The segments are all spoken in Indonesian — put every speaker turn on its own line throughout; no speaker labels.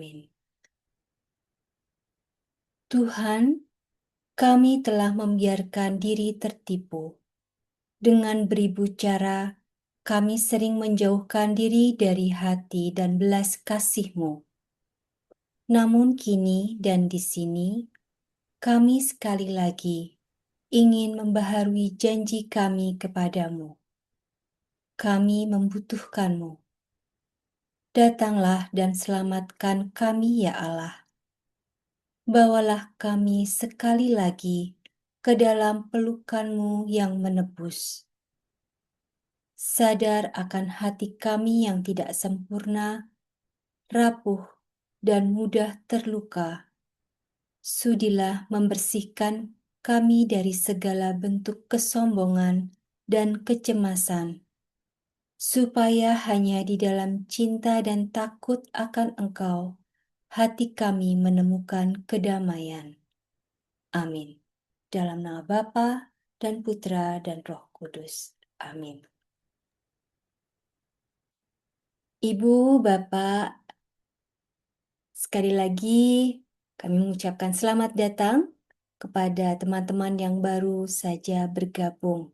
Amin. Tuhan, kami telah membiarkan diri tertipu. Dengan beribu cara, kami sering menjauhkan diri dari hati dan belas kasih-Mu. Namun kini dan di sini, kami sekali lagi ingin membaharui janji kami kepadamu. Kami membutuhkan-Mu. Datanglah dan selamatkan kami, ya Allah. Bawalah kami sekali lagi ke dalam pelukan-Mu yang menebus. Sadar akan hati kami yang tidak sempurna, rapuh, dan mudah terluka. Sudilah membersihkan kami dari segala bentuk kesombongan dan kecemasan, supaya hanya di dalam cinta dan takut akan Engkau, hati kami menemukan kedamaian. Amin. Dalam nama Bapa dan Putra dan Roh Kudus. Amin. Ibu, Bapak, sekali lagi kami mengucapkan selamat datang kepada teman-teman yang baru saja bergabung.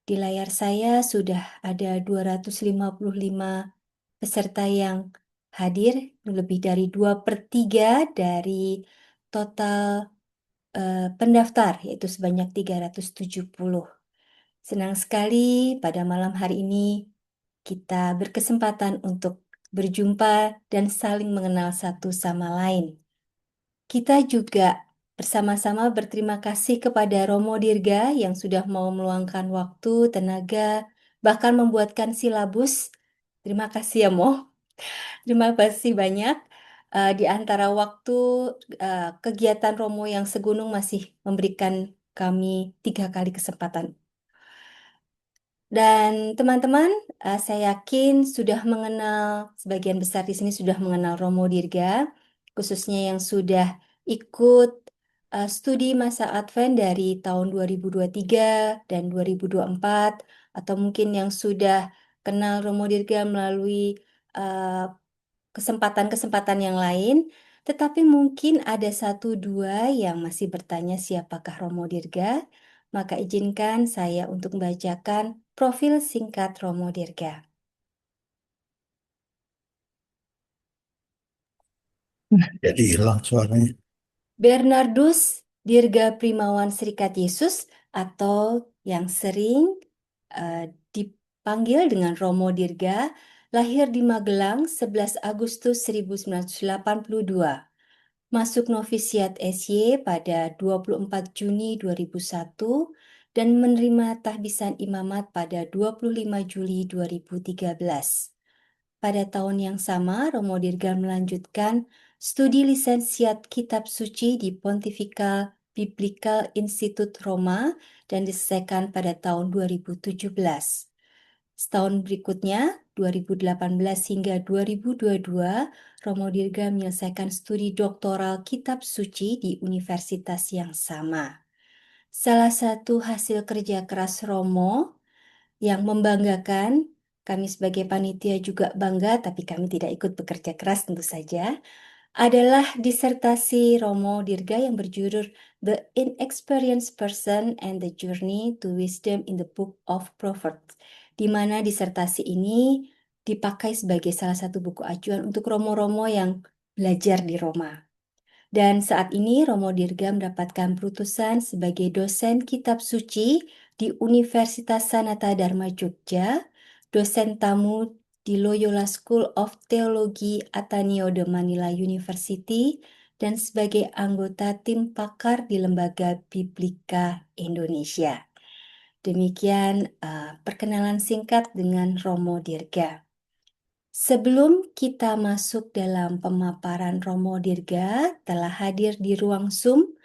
Di layar saya sudah ada 255 peserta yang hadir, lebih dari 2/3 dari total pendaftar, yaitu sebanyak 370. Senang sekali pada malam hari ini kita berkesempatan untuk berjumpa dan saling mengenal satu sama lain. Kita juga bersama-sama berterima kasih kepada Romo Dirga yang sudah mau meluangkan waktu, tenaga, bahkan membuatkan silabus. Terima kasih ya, Mo. Terima kasih banyak. Di antara waktu kegiatan Romo yang segunung masih memberikan kami 3 kali kesempatan. Dan teman-teman, saya yakin sudah mengenal, sebagian besar di sini sudah mengenal Romo Dirga, khususnya yang sudah ikut studi masa Advent dari tahun 2023 dan 2024, atau mungkin yang sudah kenal Romo Dirga melalui uh, kesempatan-kesempatan yang lain, tetapi mungkin ada satu dua yang masih bertanya siapakah Romo Dirga, maka izinkan saya untuk membacakan profil singkat Romo Dirga.
Jadi hilang suaranya.
Bernardus Dirga Primawan Serikat Yesus atau yang sering dipanggil dengan Romo Dirga, lahir di Magelang 11 Agustus 1982. Masuk novisiat SY pada 24 Juni 2001 dan menerima tahbisan imamat pada 25 Juli 2013. Pada tahun yang sama, Romo Dirga melanjutkan studi lisensiat Kitab Suci di Pontifical Biblical Institute Roma dan diselesaikan pada tahun 2017. Setahun berikutnya, 2018 hingga 2022, Romo Dirga menyelesaikan studi doktoral Kitab Suci di universitas yang sama. Salah satu hasil kerja keras Romo yang membanggakan, kami sebagai panitia juga bangga, tapi kami tidak ikut bekerja keras tentu saja, adalah disertasi Romo Dirga yang berjudul The Inexperienced Person and the Journey to Wisdom in the Book of Proverbs, di mana disertasi ini dipakai sebagai salah satu buku acuan untuk romo-romo yang belajar di Roma. Dan saat ini Romo Dirga mendapatkan perutusan sebagai dosen kitab suci di Universitas Sanata Dharma Jogja, dosen tamu di Loyola School of Theology Ateneo de Manila University, dan sebagai anggota tim pakar di Lembaga Biblika Indonesia. Demikian perkenalan singkat dengan Romo Dirga. Sebelum kita masuk dalam pemaparan Romo Dirga, telah hadir di ruang Zoom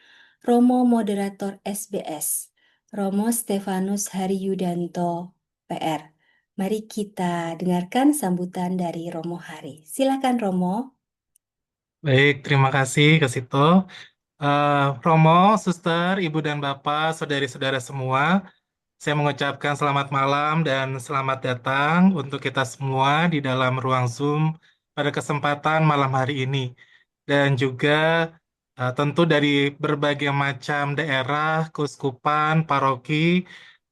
Romo Moderator SBS, Romo Stefanus Hariyudanto, PR. Mari kita dengarkan sambutan dari Romo Hari. Silakan Romo.
Baik, terima kasih ke situ. Romo, Suster, Ibu dan Bapak, saudari-saudara semua, saya mengucapkan selamat malam dan selamat datang untuk kita semua di dalam ruang Zoom pada kesempatan malam hari ini. Dan juga tentu dari berbagai macam daerah, keuskupan, paroki,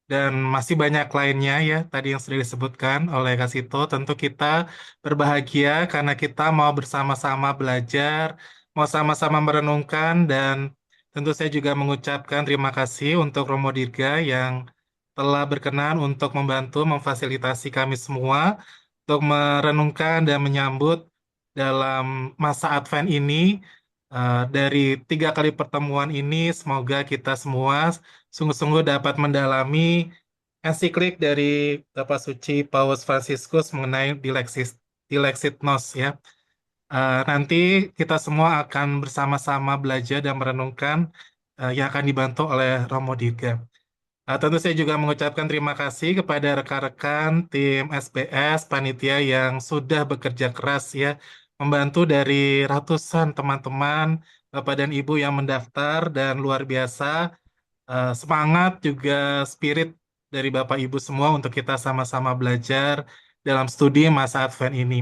dan masih banyak lainnya ya tadi yang sudah disebutkan oleh Kasito. Tentu kita berbahagia karena kita mau bersama-sama belajar, mau sama-sama merenungkan, dan tentu saya juga mengucapkan terima kasih untuk Romo Dirga yang telah berkenan untuk membantu memfasilitasi kami semua untuk merenungkan dan menyambut dalam masa Advent ini. Dari 3 kali pertemuan ini, semoga kita semua sungguh-sungguh dapat mendalami ensiklik dari Bapak Suci Paus Fransiskus mengenai Dilexit Nos ya. Nanti kita semua akan bersama-sama belajar dan merenungkan yang akan dibantu oleh Romo Dirga. Tentu saya juga mengucapkan terima kasih kepada rekan-rekan tim SBS, panitia yang sudah bekerja keras ya, membantu dari ratusan teman-teman, Bapak dan Ibu yang mendaftar, dan luar biasa semangat juga spirit dari Bapak Ibu semua untuk kita sama-sama belajar dalam studi masa Advent ini.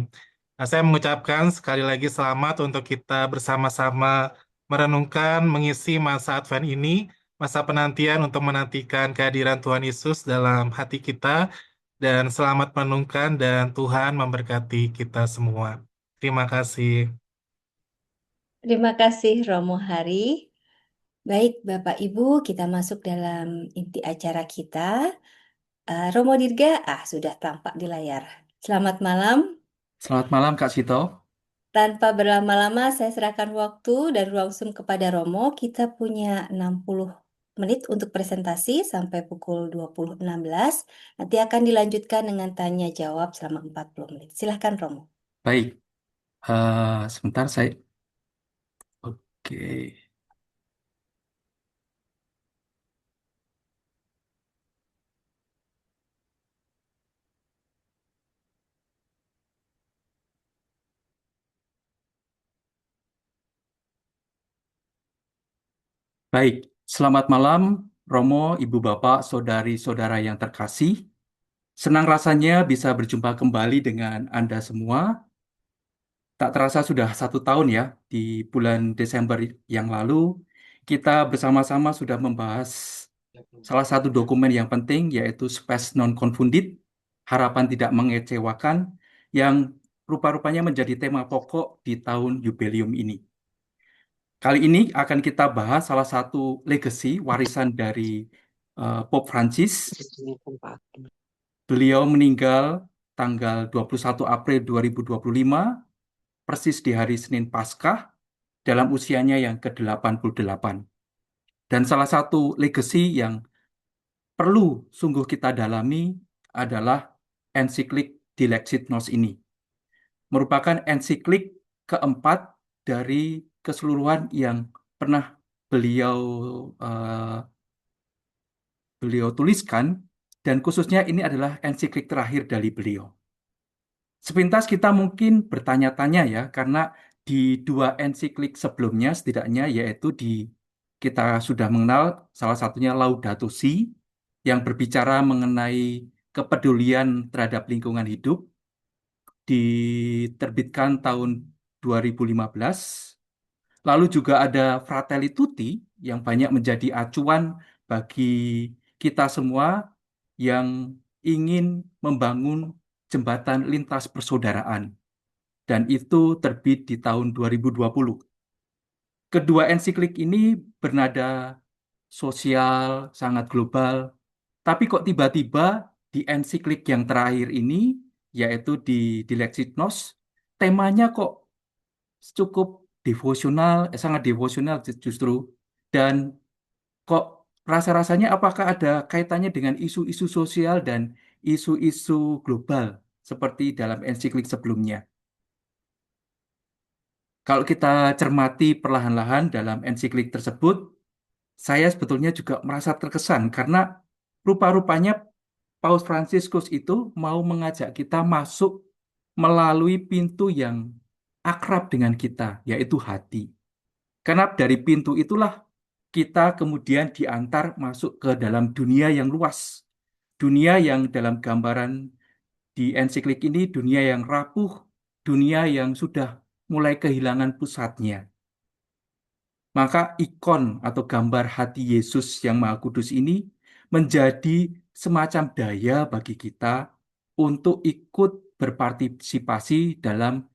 Saya mengucapkan sekali lagi selamat untuk kita bersama-sama merenungkan, mengisi masa Advent ini, masa penantian untuk menantikan kehadiran Tuhan Yesus dalam hati kita, dan selamat merenungkan dan Tuhan memberkati kita semua. Terima kasih.
Terima kasih Romo Hari. Baik, Bapak Ibu, kita masuk dalam inti acara kita. Romo Dirga, sudah tampak di layar. Selamat malam.
Selamat malam Kak Sito.
Tanpa berlama-lama, saya serahkan waktu dan ruang Zoom kepada Romo. Kita punya 60 menit untuk presentasi sampai pukul 20.16. Nanti akan dilanjutkan dengan tanya jawab selama 40 menit. Silahkan Romo.
Baik, sebentar saya. Oke. Baik, selamat malam Romo, Ibu Bapak, Saudari-saudara yang terkasih. Senang rasanya bisa berjumpa kembali dengan Anda semua. Tak terasa sudah 1 tahun ya, di bulan Desember yang lalu, kita bersama-sama sudah membahas salah satu dokumen yang penting, yaitu Spes Non Confundit, Harapan Tidak Mengecewakan, yang rupa-rupanya menjadi tema pokok di tahun jubileum ini. Kali ini akan kita bahas salah satu legacy, warisan dari Pope Francis. Beliau meninggal tanggal 21 April 2025, persis di hari Senin Paskah, dalam usianya yang ke-88. Dan salah satu legacy yang perlu sungguh kita dalami adalah ensiklik Dilexit Nos ini. Merupakan ensiklik keempat dari keseluruhan yang pernah beliau eh, beliau tuliskan, dan khususnya ini adalah ensiklik terakhir dari beliau. Sepintas kita mungkin bertanya-tanya ya, karena di 2 ensiklik sebelumnya setidaknya, yaitu kita sudah mengenal salah satunya Laudato Si, yang berbicara mengenai kepedulian terhadap lingkungan hidup, diterbitkan tahun 2015. Lalu juga ada Fratelli Tutti yang banyak menjadi acuan bagi kita semua yang ingin membangun jembatan lintas persaudaraan. Dan itu terbit di tahun 2020. Kedua ensiklik ini bernada sosial, sangat global. Tapi kok tiba-tiba di ensiklik yang terakhir ini, yaitu di Lexit Nos, temanya kok cukup devosional, sangat devosional justru. Dan kok rasa-rasanya apakah ada kaitannya dengan isu-isu sosial dan isu-isu global seperti dalam ensiklik sebelumnya. Kalau kita cermati perlahan-lahan dalam ensiklik tersebut, saya sebetulnya juga merasa terkesan karena rupa-rupanya Paus Fransiskus itu mau mengajak kita masuk melalui pintu yang akrab dengan kita, yaitu hati. Karena dari pintu itulah kita kemudian diantar masuk ke dalam dunia yang luas. Dunia yang dalam gambaran di ensiklik ini, dunia yang rapuh, dunia yang sudah mulai kehilangan pusatnya. Maka ikon atau gambar hati Yesus yang Maha Kudus ini menjadi semacam daya bagi kita untuk ikut berpartisipasi dalam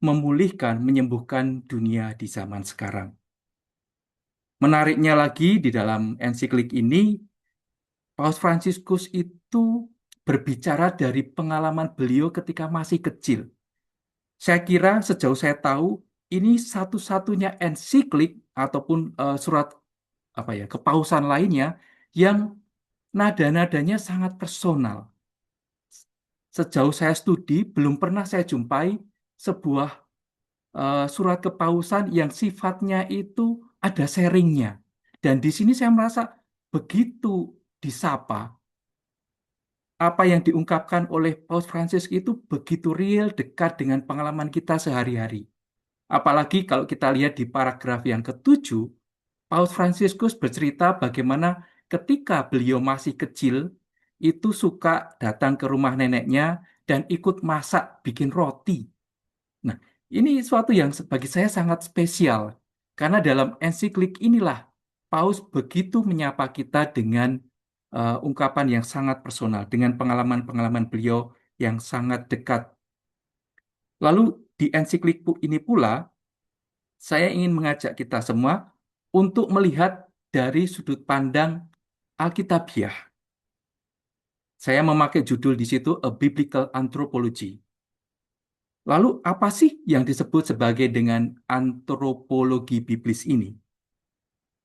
memulihkan, menyembuhkan dunia di zaman sekarang. Menariknya lagi di dalam ensiklik ini, Paus Fransiskus itu berbicara dari pengalaman beliau ketika masih kecil. Saya kira sejauh saya tahu, ini satu-satunya ensiklik ataupun surat kepausan lainnya yang nada-nadanya sangat personal. Sejauh saya studi, belum pernah saya jumpai sebuah surat kepausan yang sifatnya itu ada sharingnya. Dan di sini saya merasa begitu disapa, apa yang diungkapkan oleh Paus Francis itu begitu real, dekat dengan pengalaman kita sehari-hari. Apalagi kalau kita lihat di paragraf yang ke-7, Paus Fransiskus bercerita bagaimana ketika beliau masih kecil, itu suka datang ke rumah neneknya dan ikut masak, bikin roti. Nah, ini suatu yang bagi saya sangat spesial, karena dalam ensiklik inilah Paus begitu menyapa kita dengan ungkapan yang sangat personal, dengan pengalaman-pengalaman beliau yang sangat dekat. Lalu di ensiklik ini pula, saya ingin mengajak kita semua untuk melihat dari sudut pandang Alkitabiah. Saya memakai judul di situ A Biblical Anthropology. Lalu apa sih yang disebut sebagai dengan antropologi biblis ini?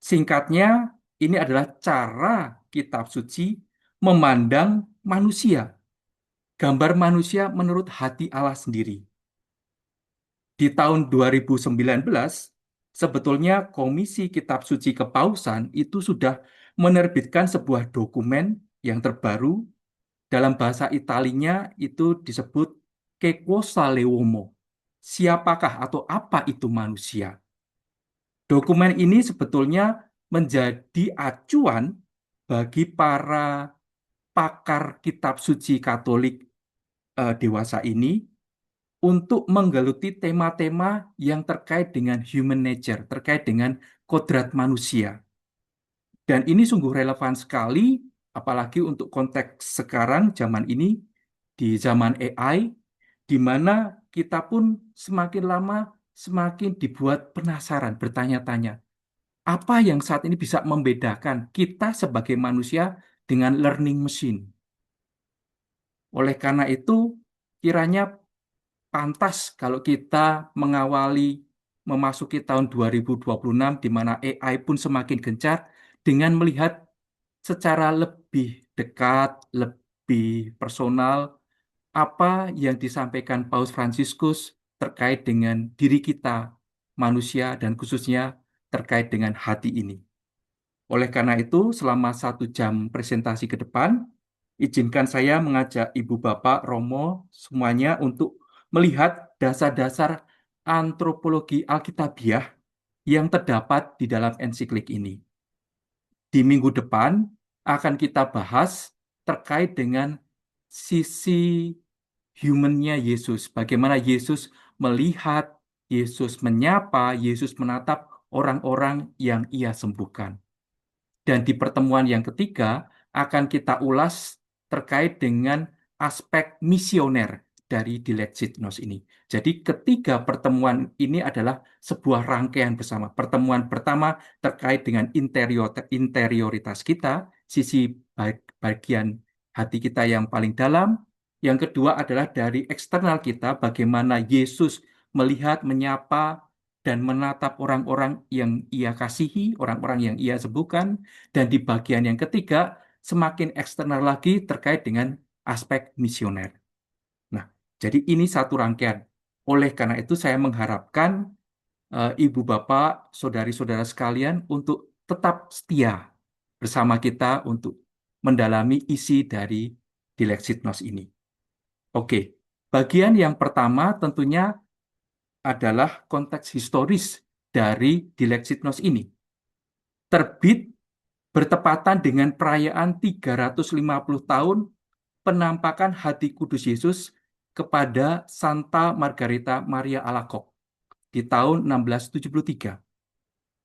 Singkatnya, ini adalah cara kitab suci memandang manusia, gambar manusia menurut hati Allah sendiri. Di tahun 2019, sebetulnya Komisi Kitab Suci Kepausan itu sudah menerbitkan sebuah dokumen yang terbaru, dalam bahasa Italinya itu disebut Che cosa l'uomo? Siapakah atau apa itu manusia? Dokumen ini sebetulnya menjadi acuan bagi para pakar kitab suci Katolik dewasa ini untuk menggeluti tema-tema yang terkait dengan human nature, terkait dengan kodrat manusia. Dan ini sungguh relevan sekali, apalagi untuk konteks sekarang, zaman ini, di zaman AI, di mana kita pun semakin lama semakin dibuat penasaran, bertanya-tanya, apa yang saat ini bisa membedakan kita sebagai manusia dengan learning machine? Oleh karena itu, kiranya pantas kalau kita mengawali memasuki tahun 2026 di mana AI pun semakin gencar dengan melihat secara lebih dekat, lebih personal apa yang disampaikan Paus Fransiskus terkait dengan diri kita manusia dan khususnya terkait dengan hati ini. Oleh karena itu, selama 1 jam presentasi ke depan, izinkan saya mengajak Ibu Bapak, Romo, semuanya untuk melihat dasar-dasar antropologi Alkitabiah yang terdapat di dalam ensiklik ini. Di minggu depan akan kita bahas terkait dengan sisi humannya Yesus. Bagaimana Yesus melihat, Yesus menyapa, Yesus menatap orang-orang yang ia sembuhkan. Dan di pertemuan yang ketiga akan kita ulas terkait dengan aspek misioner dari Dilexit Nos ini. Jadi ketiga pertemuan ini adalah sebuah rangkaian bersama. Pertemuan pertama terkait dengan interioritas kita, sisi bagian hati kita yang paling dalam. Yang kedua adalah dari eksternal kita, bagaimana Yesus melihat, menyapa, dan menatap orang-orang yang ia kasihi, orang-orang yang ia sembuhkan. Dan di bagian yang ketiga, semakin eksternal lagi terkait dengan aspek misioner. Nah, jadi ini satu rangkaian. Oleh karena itu saya mengharapkan Ibu Bapak, saudari-saudara sekalian untuk tetap setia bersama kita untuk mendalami isi dari Dilexit Nos ini. Oke, bagian yang pertama tentunya adalah konteks historis dari Dilexit Nos ini. Terbit bertepatan dengan perayaan 350 tahun penampakan hati kudus Yesus kepada Santa Margarita Maria Alacoque di tahun 1673.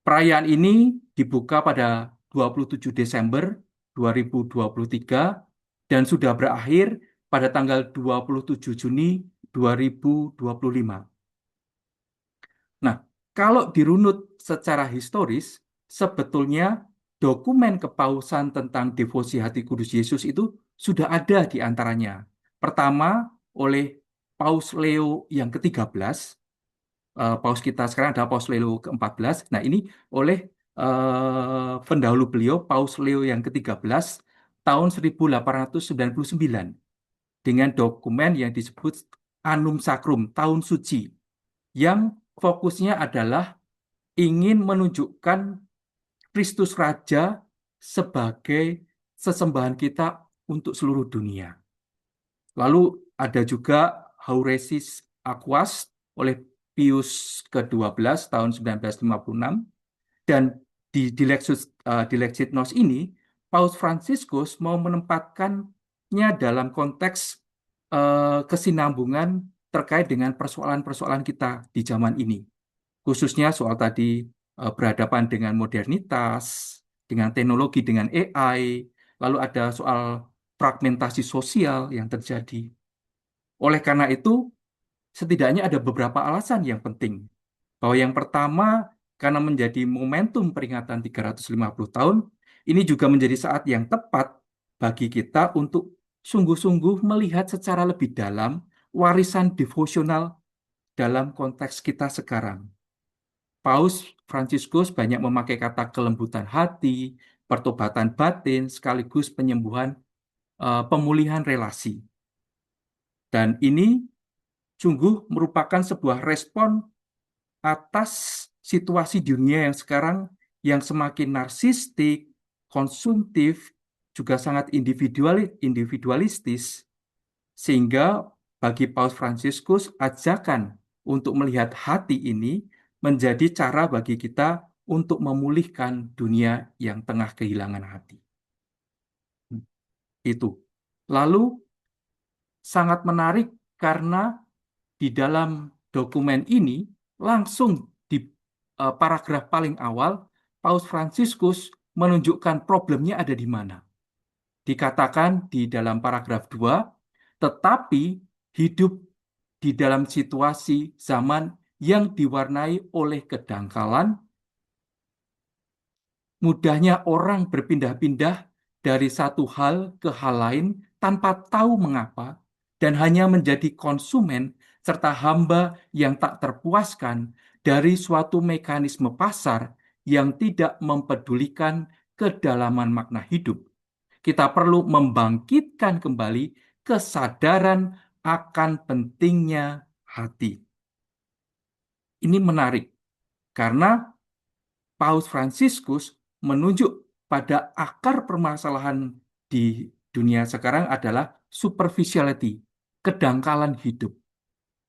Perayaan ini dibuka pada 27 Desember 2023 dan sudah berakhir pada tanggal 27 Juni 2025. Nah, kalau dirunut secara historis, sebetulnya dokumen kepausan tentang devosi hati kudus Yesus itu sudah ada di antaranya. Pertama, oleh Paus Leo yang ke-13, Paus kita sekarang adalah Paus Leo ke-14. Nah, ini oleh pendahulu beliau, Paus Leo yang ke-13, tahun 1899, dengan dokumen yang disebut Annum Sacrum, tahun suci, yang fokusnya adalah ingin menunjukkan Kristus Raja sebagai sesembahan kita untuk seluruh dunia. Lalu ada juga Hauresis Aquas oleh Pius ke-12 tahun 1956, dan di Dilexit Nos ini Paus Fransiskus mau menempatkannya dalam konteks kesinambungan terkait dengan persoalan-persoalan kita di zaman ini, khususnya soal tadi berhadapan dengan modernitas, dengan teknologi, dengan AI, lalu ada soal fragmentasi sosial yang terjadi. Oleh karena itu, setidaknya ada beberapa alasan yang penting. Bahwa yang pertama, karena menjadi momentum peringatan 350 tahun, ini juga menjadi saat yang tepat bagi kita untuk sungguh-sungguh melihat secara lebih dalam warisan devosional dalam konteks kita sekarang. Paus Fransiskus banyak memakai kata kelembutan hati, pertobatan batin, sekaligus penyembuhan, pemulihan relasi. Dan ini sungguh merupakan sebuah respon atas situasi dunia yang sekarang yang semakin narsistik, konsumtif, juga sangat individualistis, sehingga bagi Paus Fransiskus ajakan untuk melihat hati ini menjadi cara bagi kita untuk memulihkan dunia yang tengah kehilangan hati. Itu. Lalu sangat menarik karena di dalam dokumen ini langsung di paragraf paling awal Paus Fransiskus menunjukkan problemnya ada di mana. Dikatakan di dalam paragraf 2, tetapi hidup di dalam situasi zaman yang diwarnai oleh kedangkalan, mudahnya orang berpindah-pindah dari satu hal ke hal lain tanpa tahu mengapa, dan hanya menjadi konsumen serta hamba yang tak terpuaskan dari suatu mekanisme pasar yang tidak mempedulikan kedalaman makna hidup. Kita perlu membangkitkan kembali kesadaran akan pentingnya hati. Ini menarik, karena Paus Fransiskus menunjuk pada akar permasalahan di dunia sekarang adalah superficiality, kedangkalan hidup.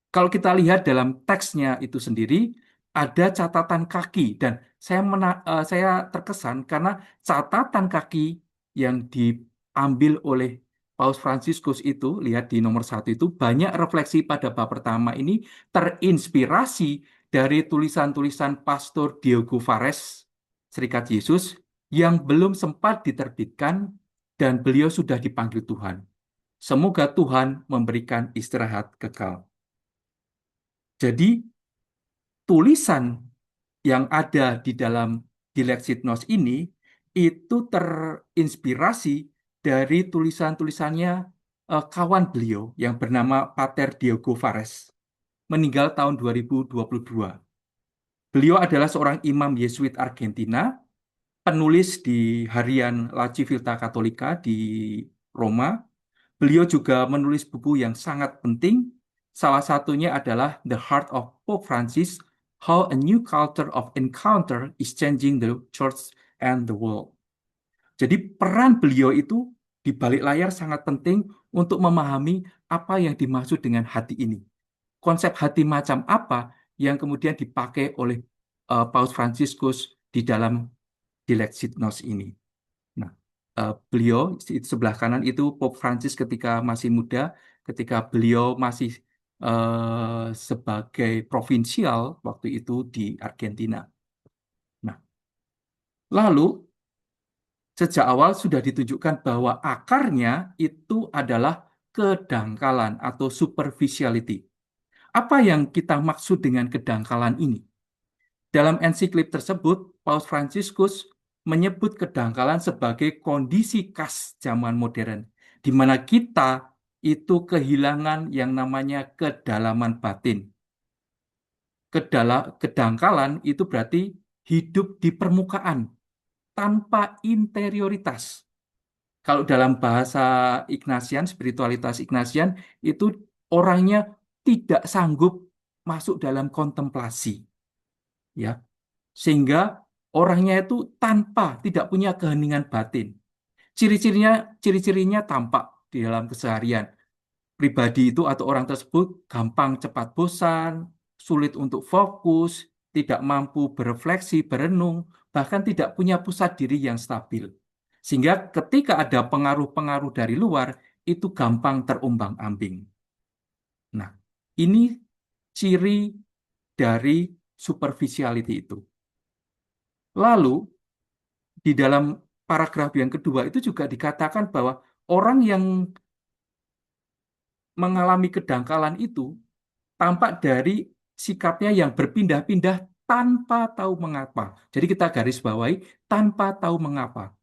Kalau kita lihat dalam teksnya itu sendiri, ada catatan kaki, dan saya terkesan karena catatan kaki yang diambil oleh Paus Fransiskus itu, lihat di nomor 1 itu, banyak refleksi pada bab pertama ini terinspirasi dari tulisan-tulisan Pastor Diogo Fares, Serikat Yesus, yang belum sempat diterbitkan dan beliau sudah dipanggil Tuhan. Semoga Tuhan memberikan istirahat kekal. Jadi, tulisan yang ada di dalam Dilexit Nos ini itu terinspirasi dari tulisan-tulisannya kawan beliau yang bernama Pater Diogo Fares, meninggal tahun 2022. Beliau adalah seorang imam Yesuit Argentina, penulis di harian La Civiltà Cattolica di Roma. Beliau juga menulis buku yang sangat penting. Salah satunya adalah The Heart of Pope Francis, How a New Culture of Encounter is Changing the Church and the World. Jadi peran beliau itu di balik layar sangat penting untuk memahami apa yang dimaksud dengan hati ini. Konsep hati macam apa yang kemudian dipakai oleh Paus Fransiskus di dalam Dilexit Nos ini. Nah, beliau sebelah kanan itu Pope Francis ketika masih muda, ketika beliau masih sebagai provinsial waktu itu di Argentina. Nah, lalu sejak awal sudah ditunjukkan bahwa akarnya itu adalah kedangkalan atau superficiality. Apa yang kita maksud dengan kedangkalan ini? Dalam ensiklik tersebut, Paus Fransiskus menyebut kedangkalan sebagai kondisi khas zaman modern, di mana kita itu kehilangan yang namanya kedalaman batin. Kedangkalan itu berarti hidup di permukaan, tanpa interioritas. Kalau dalam bahasa Ignatian, spiritualitas Ignatian, itu orangnya tidak sanggup masuk dalam kontemplasi, ya. Sehingga orangnya itu tidak punya keheningan batin. Ciri-cirinya tampak di dalam keseharian. Pribadi itu atau orang tersebut gampang cepat bosan, sulit untuk fokus, tidak mampu berefleksi, berenung, bahkan tidak punya pusat diri yang stabil. Sehingga ketika ada pengaruh-pengaruh dari luar, itu gampang terombang-ambing. Nah, ini ciri dari superficiality itu. Lalu, di dalam paragraf yang kedua itu juga dikatakan bahwa orang yang mengalami kedangkalan itu tampak dari sikapnya yang berpindah-pindah tanpa tahu mengapa. Jadi kita garis bawahi tanpa tahu mengapa.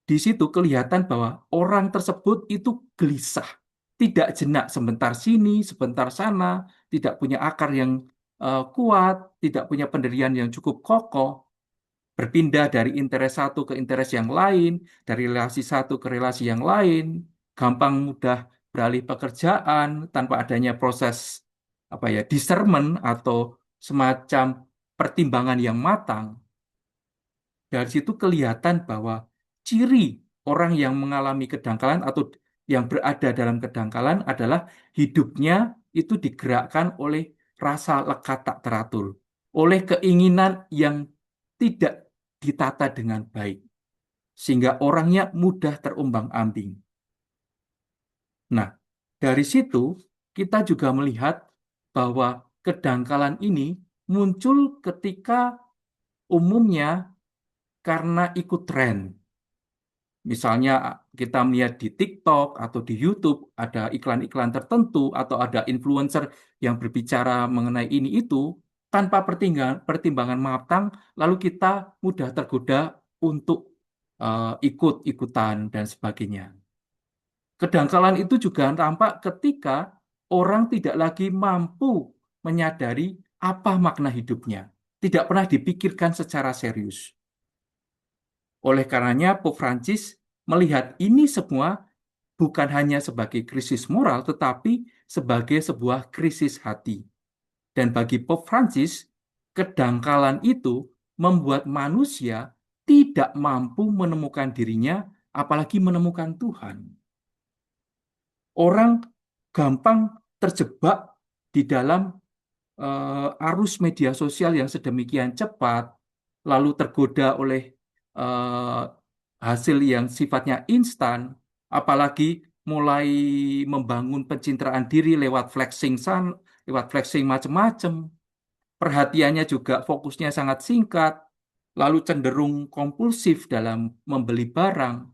Di situ kelihatan bahwa orang tersebut itu gelisah, tidak jenak sebentar sini, sebentar sana, tidak punya akar yang kuat, tidak punya pendirian yang cukup kokoh, berpindah dari interest satu ke interest yang lain, dari relasi satu ke relasi yang lain, gampang mudah beralih pekerjaan tanpa adanya proses discernment atau semacam pertimbangan yang matang. Dari situ kelihatan bahwa ciri orang yang mengalami kedangkalan atau yang berada dalam kedangkalan adalah hidupnya itu digerakkan oleh rasa lekat tak teratur, oleh keinginan yang tidak ditata dengan baik, sehingga orangnya mudah terombang-ambing. Nah, dari situ kita juga melihat bahwa kedangkalan ini muncul ketika umumnya karena ikut tren. Misalnya kita melihat di TikTok atau di YouTube ada iklan-iklan tertentu atau ada influencer yang berbicara mengenai ini itu tanpa pertimbangan matang, lalu kita mudah tergoda untuk ikut-ikutan dan sebagainya. Kedangkalan itu juga tampak ketika orang tidak lagi mampu menyadari apa makna hidupnya, tidak pernah dipikirkan secara serius. Oleh karenanya, Pope Francis melihat ini semua bukan hanya sebagai krisis moral, tetapi sebagai sebuah krisis hati. Dan bagi Pope Francis, kedangkalan itu membuat manusia tidak mampu menemukan dirinya, apalagi menemukan Tuhan. Orang gampang terjebak di dalam arus media sosial yang sedemikian cepat, lalu tergoda oleh hasil yang sifatnya instan, apalagi mulai membangun pencitraan diri lewat flexing macam-macam. Perhatiannya juga fokusnya sangat singkat, lalu cenderung kompulsif dalam membeli barang,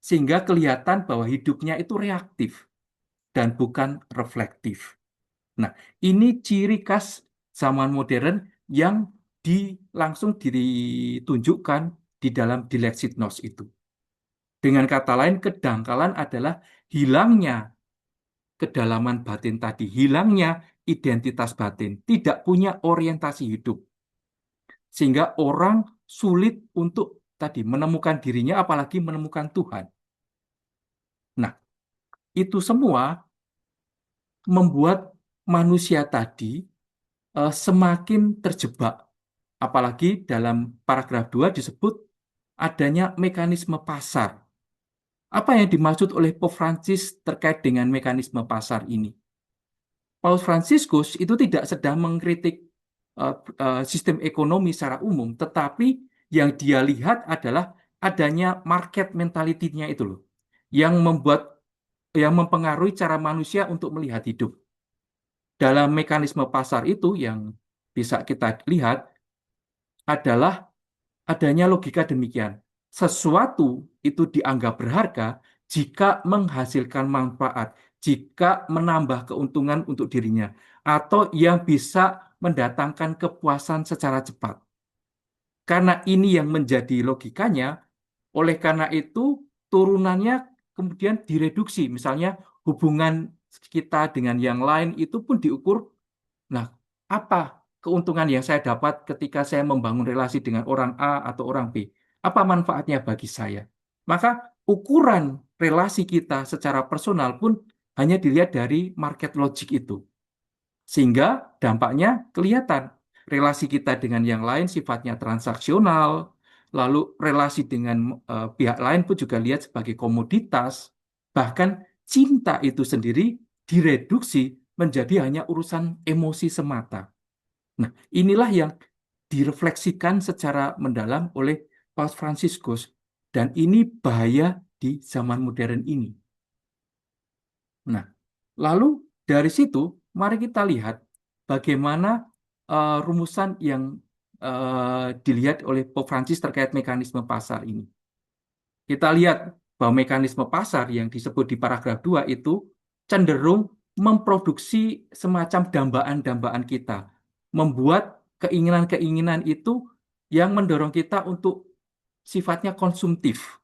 sehingga kelihatan bahwa hidupnya itu reaktif dan bukan reflektif. Nah, ini ciri khas zaman modern yang langsung ditunjukkan di dalam Dilexit Nos itu. Dengan kata lain, kedangkalan adalah hilangnya kedalaman batin tadi, hilangnya identitas batin, tidak punya orientasi hidup. Sehingga orang sulit untuk menemukan dirinya, apalagi menemukan Tuhan. Nah, itu semua membuat manusia tadi semakin terjebak. Apalagi dalam paragraf 2 disebut adanya mekanisme pasar. Apa yang dimaksud oleh Pope Francis terkait dengan mekanisme pasar ini? Paus Fransiskus itu tidak sedang mengkritik sistem ekonomi secara umum, tetapi yang dia lihat adalah adanya market mentality-nya itu loh, yang membuat yang mempengaruhi cara manusia untuk melihat hidup. Dalam mekanisme pasar itu yang bisa kita lihat adalah adanya logika demikian. Sesuatu itu dianggap berharga jika menghasilkan manfaat, jika menambah keuntungan untuk dirinya, atau yang bisa mendatangkan kepuasan secara cepat. Karena ini yang menjadi logikanya, oleh karena itu turunannya kemudian direduksi. Misalnya hubungan kita dengan yang lain itu pun diukur. Nah, apa keuntungan yang saya dapat ketika saya membangun relasi dengan orang A atau orang B? Apa manfaatnya bagi saya? Maka ukuran relasi kita secara personal pun hanya dilihat dari market logic itu. Sehingga dampaknya kelihatan. Relasi kita dengan yang lain sifatnya transaksional, lalu relasi dengan pihak lain pun juga lihat sebagai komoditas. Bahkan cinta itu sendiri direduksi menjadi hanya urusan emosi semata. Nah, inilah yang direfleksikan secara mendalam oleh Paus Fransiskus. Dan ini bahaya di zaman modern ini. Nah, lalu dari situ, mari kita lihat bagaimana rumusan yang dilihat oleh Pope Francis terkait mekanisme pasar ini. Kita lihat bahwa mekanisme pasar yang disebut di paragraf 2 itu cenderung memproduksi semacam dambaan-dambaan kita, membuat keinginan-keinginan itu yang mendorong kita untuk sifatnya konsumtif.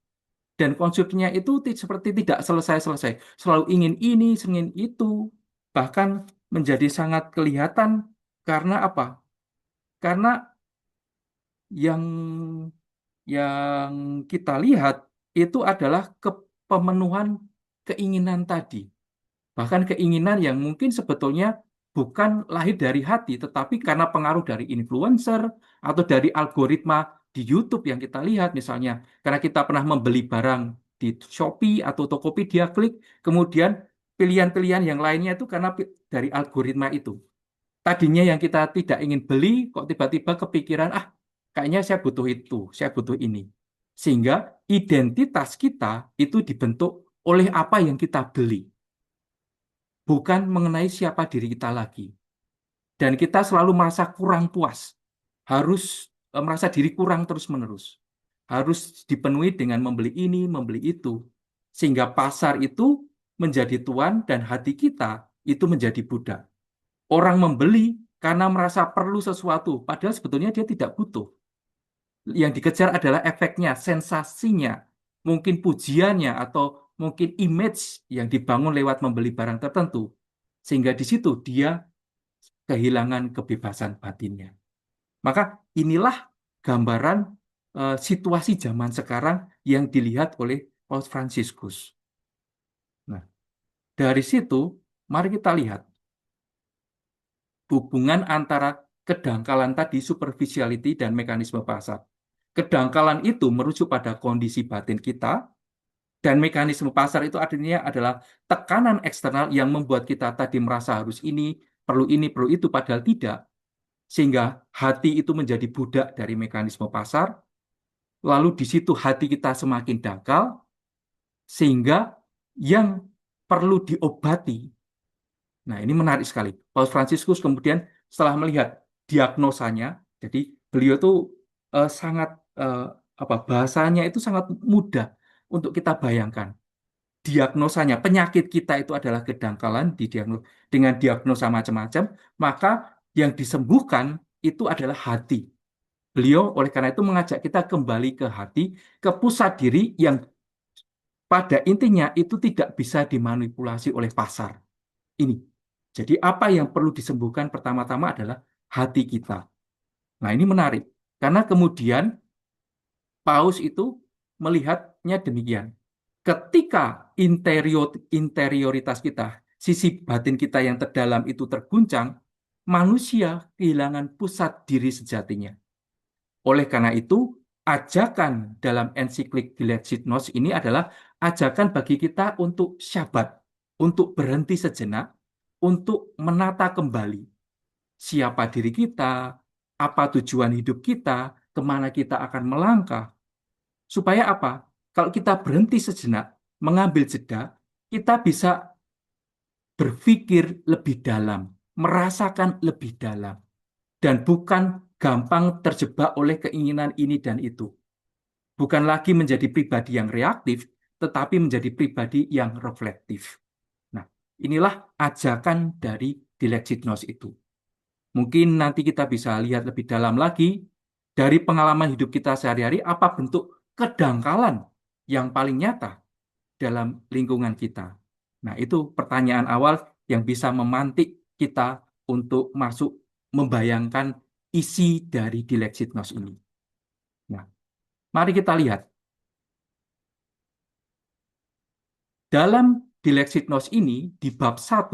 Dan konsumsinya itu seperti tidak selesai-selesai. Selalu ingin ini, ingin itu. Bahkan menjadi sangat kelihatan karena apa? Karena yang yang kita lihat itu adalah pemenuhan keinginan tadi. Bahkan keinginan yang mungkin sebetulnya bukan lahir dari hati, tetapi karena pengaruh dari influencer atau dari algoritma di YouTube yang kita lihat misalnya. Karena kita pernah membeli barang di Shopee atau Tokopedia, klik, kemudian pilihan-pilihan yang lainnya itu karena dari algoritma itu. Tadinya yang kita tidak ingin beli, kok tiba-tiba kepikiran, kayaknya saya butuh itu, saya butuh ini. Sehingga identitas kita itu dibentuk oleh apa yang kita beli, bukan mengenai siapa diri kita lagi. Dan kita selalu merasa kurang puas, harus merasa diri kurang terus-menerus. Harus dipenuhi dengan membeli ini, membeli itu. Sehingga pasar itu menjadi tuan dan hati kita itu menjadi budak. Orang membeli karena merasa perlu sesuatu, padahal sebetulnya dia tidak butuh. Yang dikejar adalah efeknya, sensasinya, mungkin pujiannya, atau mungkin image yang dibangun lewat membeli barang tertentu. Sehingga di situ dia kehilangan kebebasan batinnya. Maka inilah gambaran situasi zaman sekarang yang dilihat oleh Paus Fransiskus. Nah, dari situ mari kita lihat hubungan antara kedangkalan tadi, superficiality, dan mekanisme pasar. Kedangkalan itu merujuk pada kondisi batin kita, dan mekanisme pasar itu artinya adalah tekanan eksternal yang membuat kita tadi merasa harus ini, perlu itu, padahal tidak. Sehingga hati itu menjadi budak dari mekanisme pasar, lalu di situ hati kita semakin dangkal, sehingga yang perlu diobati. Nah, ini menarik sekali. Paus Fransiskus kemudian setelah melihat diagnosanya, jadi beliau itu sangat bahasanya itu sangat mudah untuk kita bayangkan. Diagnosanya, penyakit kita itu adalah kedangkalan dengan diagnosa macam-macam, maka yang disembuhkan itu adalah hati. Beliau oleh karena itu mengajak kita kembali ke hati, ke pusat diri yang pada intinya itu tidak bisa dimanipulasi oleh pasar. Ini. Jadi apa yang perlu disembuhkan pertama-tama adalah hati kita. Nah, ini menarik. Karena kemudian Paus itu melihatnya demikian. Ketika interioritas kita, sisi batin kita yang terdalam itu terguncang, manusia kehilangan pusat diri sejatinya. Oleh karena itu, ajakan dalam ensiklik Dilectit Nos ini adalah ajakan bagi kita untuk syabat, untuk berhenti sejenak, untuk menata kembali siapa diri kita, apa tujuan hidup kita, kemana kita akan melangkah. Supaya apa? Kalau kita berhenti sejenak, mengambil jeda, kita bisa berpikir lebih dalam, merasakan lebih dalam, dan bukan gampang terjebak oleh keinginan ini dan itu. Bukan lagi menjadi pribadi yang reaktif, tetapi menjadi pribadi yang reflektif. Nah, inilah ajakan dari Dilexitnos itu. Mungkin nanti kita bisa lihat lebih dalam lagi dari pengalaman hidup kita sehari-hari, apa bentuk kedangkalan yang paling nyata dalam lingkungan kita. Nah, itu pertanyaan awal yang bisa memantik kita untuk masuk membayangkan isi dari Dilexitnos ini. Nah, mari kita lihat. Dalam Dilexitnos ini, di bab 1,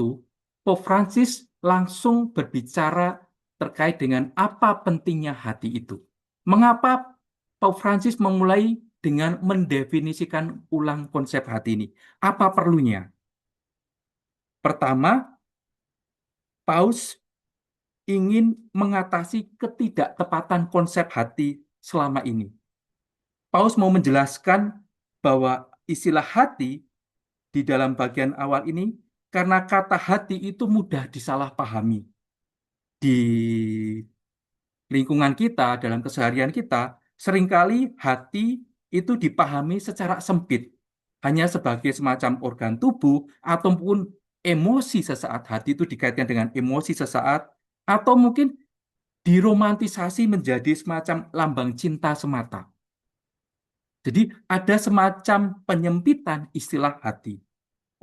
Pope Francis langsung berbicara terkait dengan apa pentingnya hati itu. Mengapa Pope Francis memulai dengan mendefinisikan ulang konsep hati ini? Apa perlunya? Pertama, Paus ingin mengatasi ketidaktepatan konsep hati selama ini. Paus mau menjelaskan bahwa istilah hati di dalam bagian awal ini karena kata hati itu mudah disalahpahami. Di lingkungan kita, dalam keseharian kita, seringkali hati itu dipahami secara sempit, hanya sebagai semacam organ tubuh ataupun emosi sesaat. Hati itu dikaitkan dengan emosi sesaat, atau mungkin diromantisasi menjadi semacam lambang cinta semata. Jadi ada semacam penyempitan istilah hati.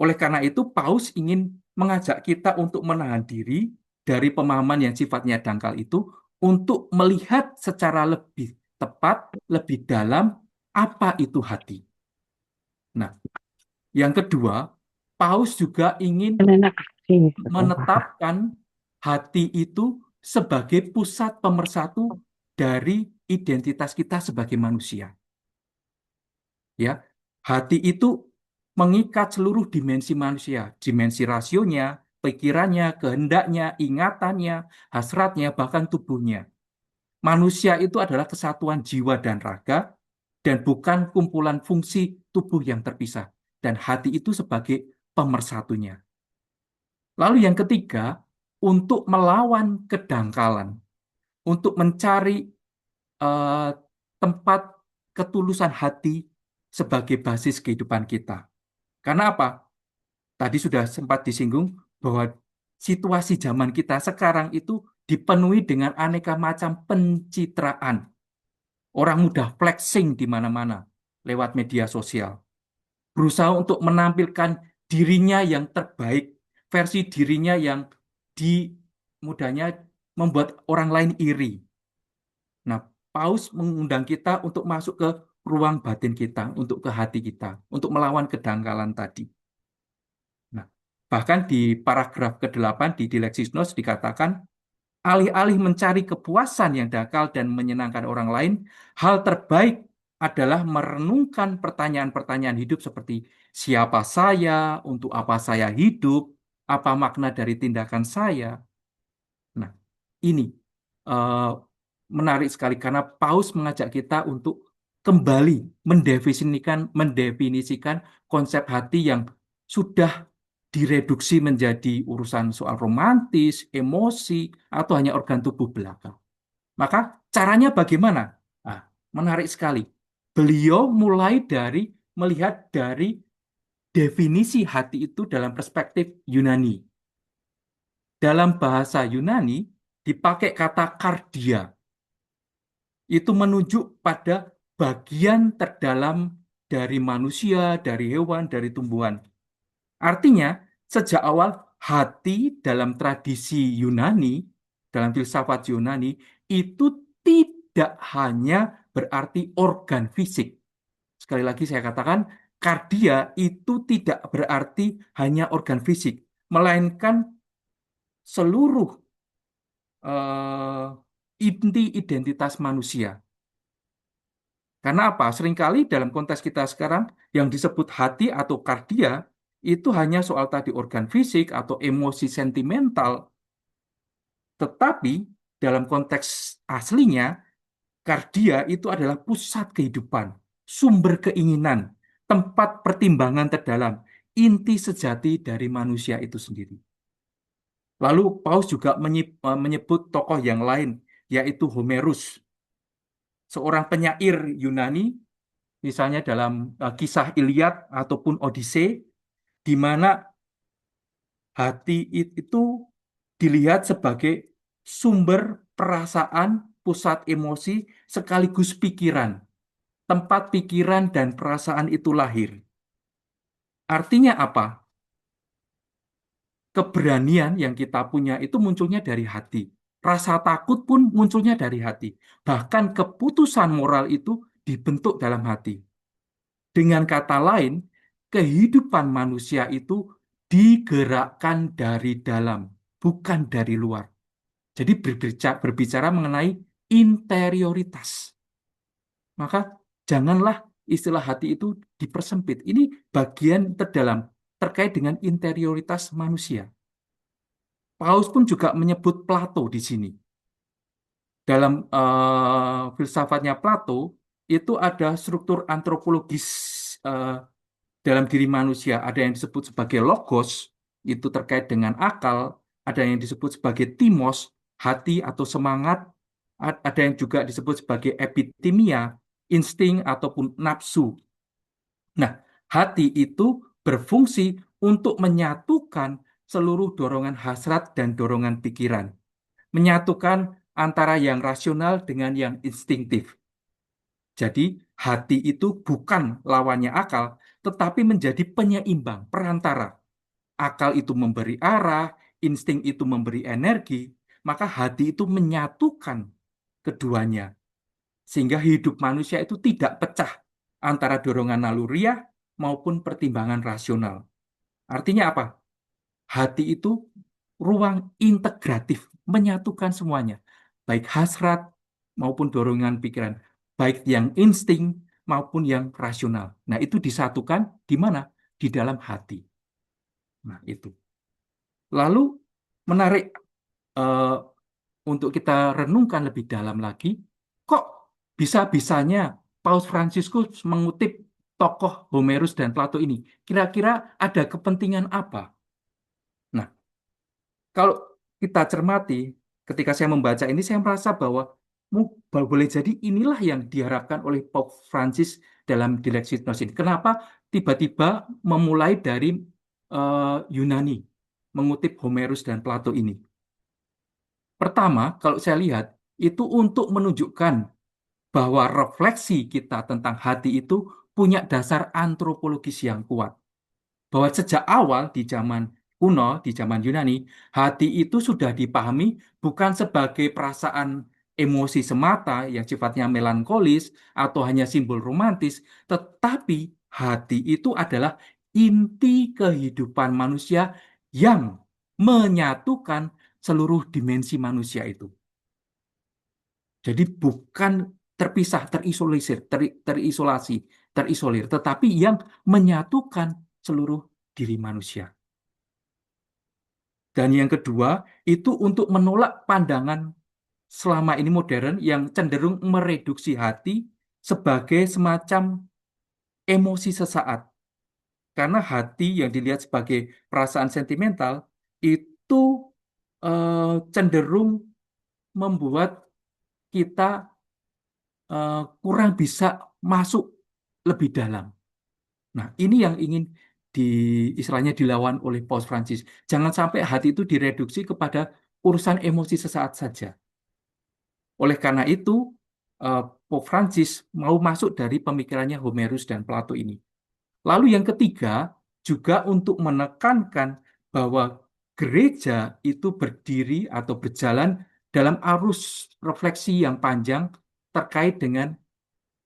Oleh karena itu, Paus ingin mengajak kita untuk menahan diri dari pemahaman yang sifatnya dangkal itu untuk melihat secara lebih tepat, lebih dalam apa itu hati. Nah, yang kedua, Paus juga ingin menetapkan hati itu sebagai pusat pemersatu dari identitas kita sebagai manusia. Ya, hati itu mengikat seluruh dimensi manusia, dimensi rasionya, pikirannya, kehendaknya, ingatannya, hasratnya, bahkan tubuhnya. Manusia itu adalah kesatuan jiwa dan raga, dan bukan kumpulan fungsi tubuh yang terpisah. Dan hati itu sebagai pemersatunya. Lalu yang ketiga, untuk melawan kedangkalan, untuk mencari eh, tempat ketulusan hati sebagai basis kehidupan kita. Karena apa? Tadi sudah sempat disinggung bahwa situasi zaman kita sekarang itu dipenuhi dengan aneka macam pencitraan. Orang mudah flexing di mana-mana lewat media sosial. Berusaha untuk menampilkan dirinya yang terbaik, versi dirinya yang di mudahnya membuat orang lain iri. Nah, Paus mengundang kita untuk masuk ke ruang batin kita, untuk ke hati kita, untuk melawan kedangkalan tadi. Nah, bahkan di paragraf ke-8 di Dilexitnos dikatakan, alih-alih mencari kepuasan yang dangkal dan menyenangkan orang lain, hal terbaik adalah merenungkan pertanyaan-pertanyaan hidup seperti siapa saya, untuk apa saya hidup, apa makna dari tindakan saya. Nah, ini eh, menarik sekali karena Paus mengajak kita untuk kembali mendefinisikan konsep hati yang sudah direduksi menjadi urusan soal romantis, emosi, atau hanya organ tubuh belaka. Maka caranya bagaimana? Ah, menarik sekali. Beliau mulai dari melihat dari definisi hati itu dalam perspektif Yunani. Dalam bahasa Yunani dipakai kata kardia. Itu menunjuk pada bagian terdalam dari manusia, dari hewan, dari tumbuhan. Artinya, sejak awal hati dalam tradisi Yunani, dalam filsafat Yunani, itu tidak hanya berarti organ fisik. Sekali lagi saya katakan, kardia itu tidak berarti hanya organ fisik, melainkan seluruh inti identitas manusia. Karena apa? Seringkali dalam konteks kita sekarang yang disebut hati atau kardia itu hanya soal tadi organ fisik atau emosi sentimental. Tetapi dalam konteks aslinya, kardia itu adalah pusat kehidupan, sumber keinginan, tempat pertimbangan terdalam, inti sejati dari manusia itu sendiri. Lalu Paus juga menyebut tokoh yang lain, yaitu Homerus, seorang penyair Yunani, misalnya dalam kisah Iliad ataupun Odyssey, di mana hati itu dilihat sebagai sumber perasaan, pusat emosi, sekaligus pikiran, tempat pikiran dan perasaan itu lahir. Artinya apa? Keberanian yang kita punya itu munculnya dari hati. Rasa takut pun munculnya dari hati. Bahkan keputusan moral itu dibentuk dalam hati. Dengan kata lain, kehidupan manusia itu digerakkan dari dalam, bukan dari luar. Jadi berbicara mengenai interioritas. Maka janganlah istilah hati itu dipersempit. Ini bagian terdalam terkait dengan interioritas manusia. Paus pun juga menyebut Plato di sini. Dalam filsafatnya Plato, itu ada struktur antropologis eh, dalam diri manusia. Ada yang disebut sebagai logos, itu terkait dengan akal. Ada yang disebut sebagai timos, hati atau semangat. Ada yang juga disebut sebagai epitimia, insting ataupun nafsu. Nah, hati itu berfungsi untuk menyatukan seluruh dorongan hasrat dan dorongan pikiran. Menyatukan antara yang rasional dengan yang instingtif. Jadi, hati itu bukan lawannya akal, tetapi menjadi penyeimbang, perantara. Akal itu memberi arah, insting itu memberi energi, maka hati itu menyatukan keduanya. Sehingga hidup manusia itu tidak pecah antara dorongan naluriah maupun pertimbangan rasional. Artinya apa? Hati itu ruang integratif, menyatukan semuanya, baik hasrat maupun dorongan pikiran, baik yang insting maupun yang rasional. Nah, itu disatukan di mana? Di dalam hati. Nah, itu. Lalu menarik eh, untuk kita renungkan lebih dalam lagi, kok bisa-bisanya Paus Fransiskus mengutip tokoh Homerus dan Plato ini? Kira-kira ada kepentingan apa? Nah, kalau kita cermati, ketika saya membaca ini, saya merasa bahwa boleh jadi inilah yang diharapkan oleh Pope Francis dalam Dilexitas ini. Kenapa tiba-tiba memulai dari Yunani, mengutip Homerus dan Plato ini? Pertama, kalau saya lihat, itu untuk menunjukkan bahwa refleksi kita tentang hati itu punya dasar antropologis yang kuat. Bahwa sejak awal di zaman kuno, di zaman Yunani, hati itu sudah dipahami bukan sebagai perasaan emosi semata yang sifatnya melankolis atau hanya simbol romantis, tetapi hati itu adalah inti kehidupan manusia yang menyatukan seluruh dimensi manusia itu. Jadi bukan terpisah, terisolasi, tetapi yang menyatukan seluruh diri manusia. Dan yang kedua, itu untuk menolak pandangan selama ini modern yang cenderung mereduksi hati sebagai semacam emosi sesaat. Karena hati yang dilihat sebagai perasaan sentimental itu cenderung membuat kita kurang bisa masuk lebih dalam. Nah, ini yang ingin istilahnya dilawan oleh Paus Francis. Jangan sampai hati itu direduksi kepada urusan emosi sesaat saja. Oleh karena itu, Pope Francis mau masuk dari pemikirannya Homerus dan Plato ini. Lalu yang ketiga, juga untuk menekankan bahwa gereja itu berdiri atau berjalan dalam arus refleksi yang panjang terkait dengan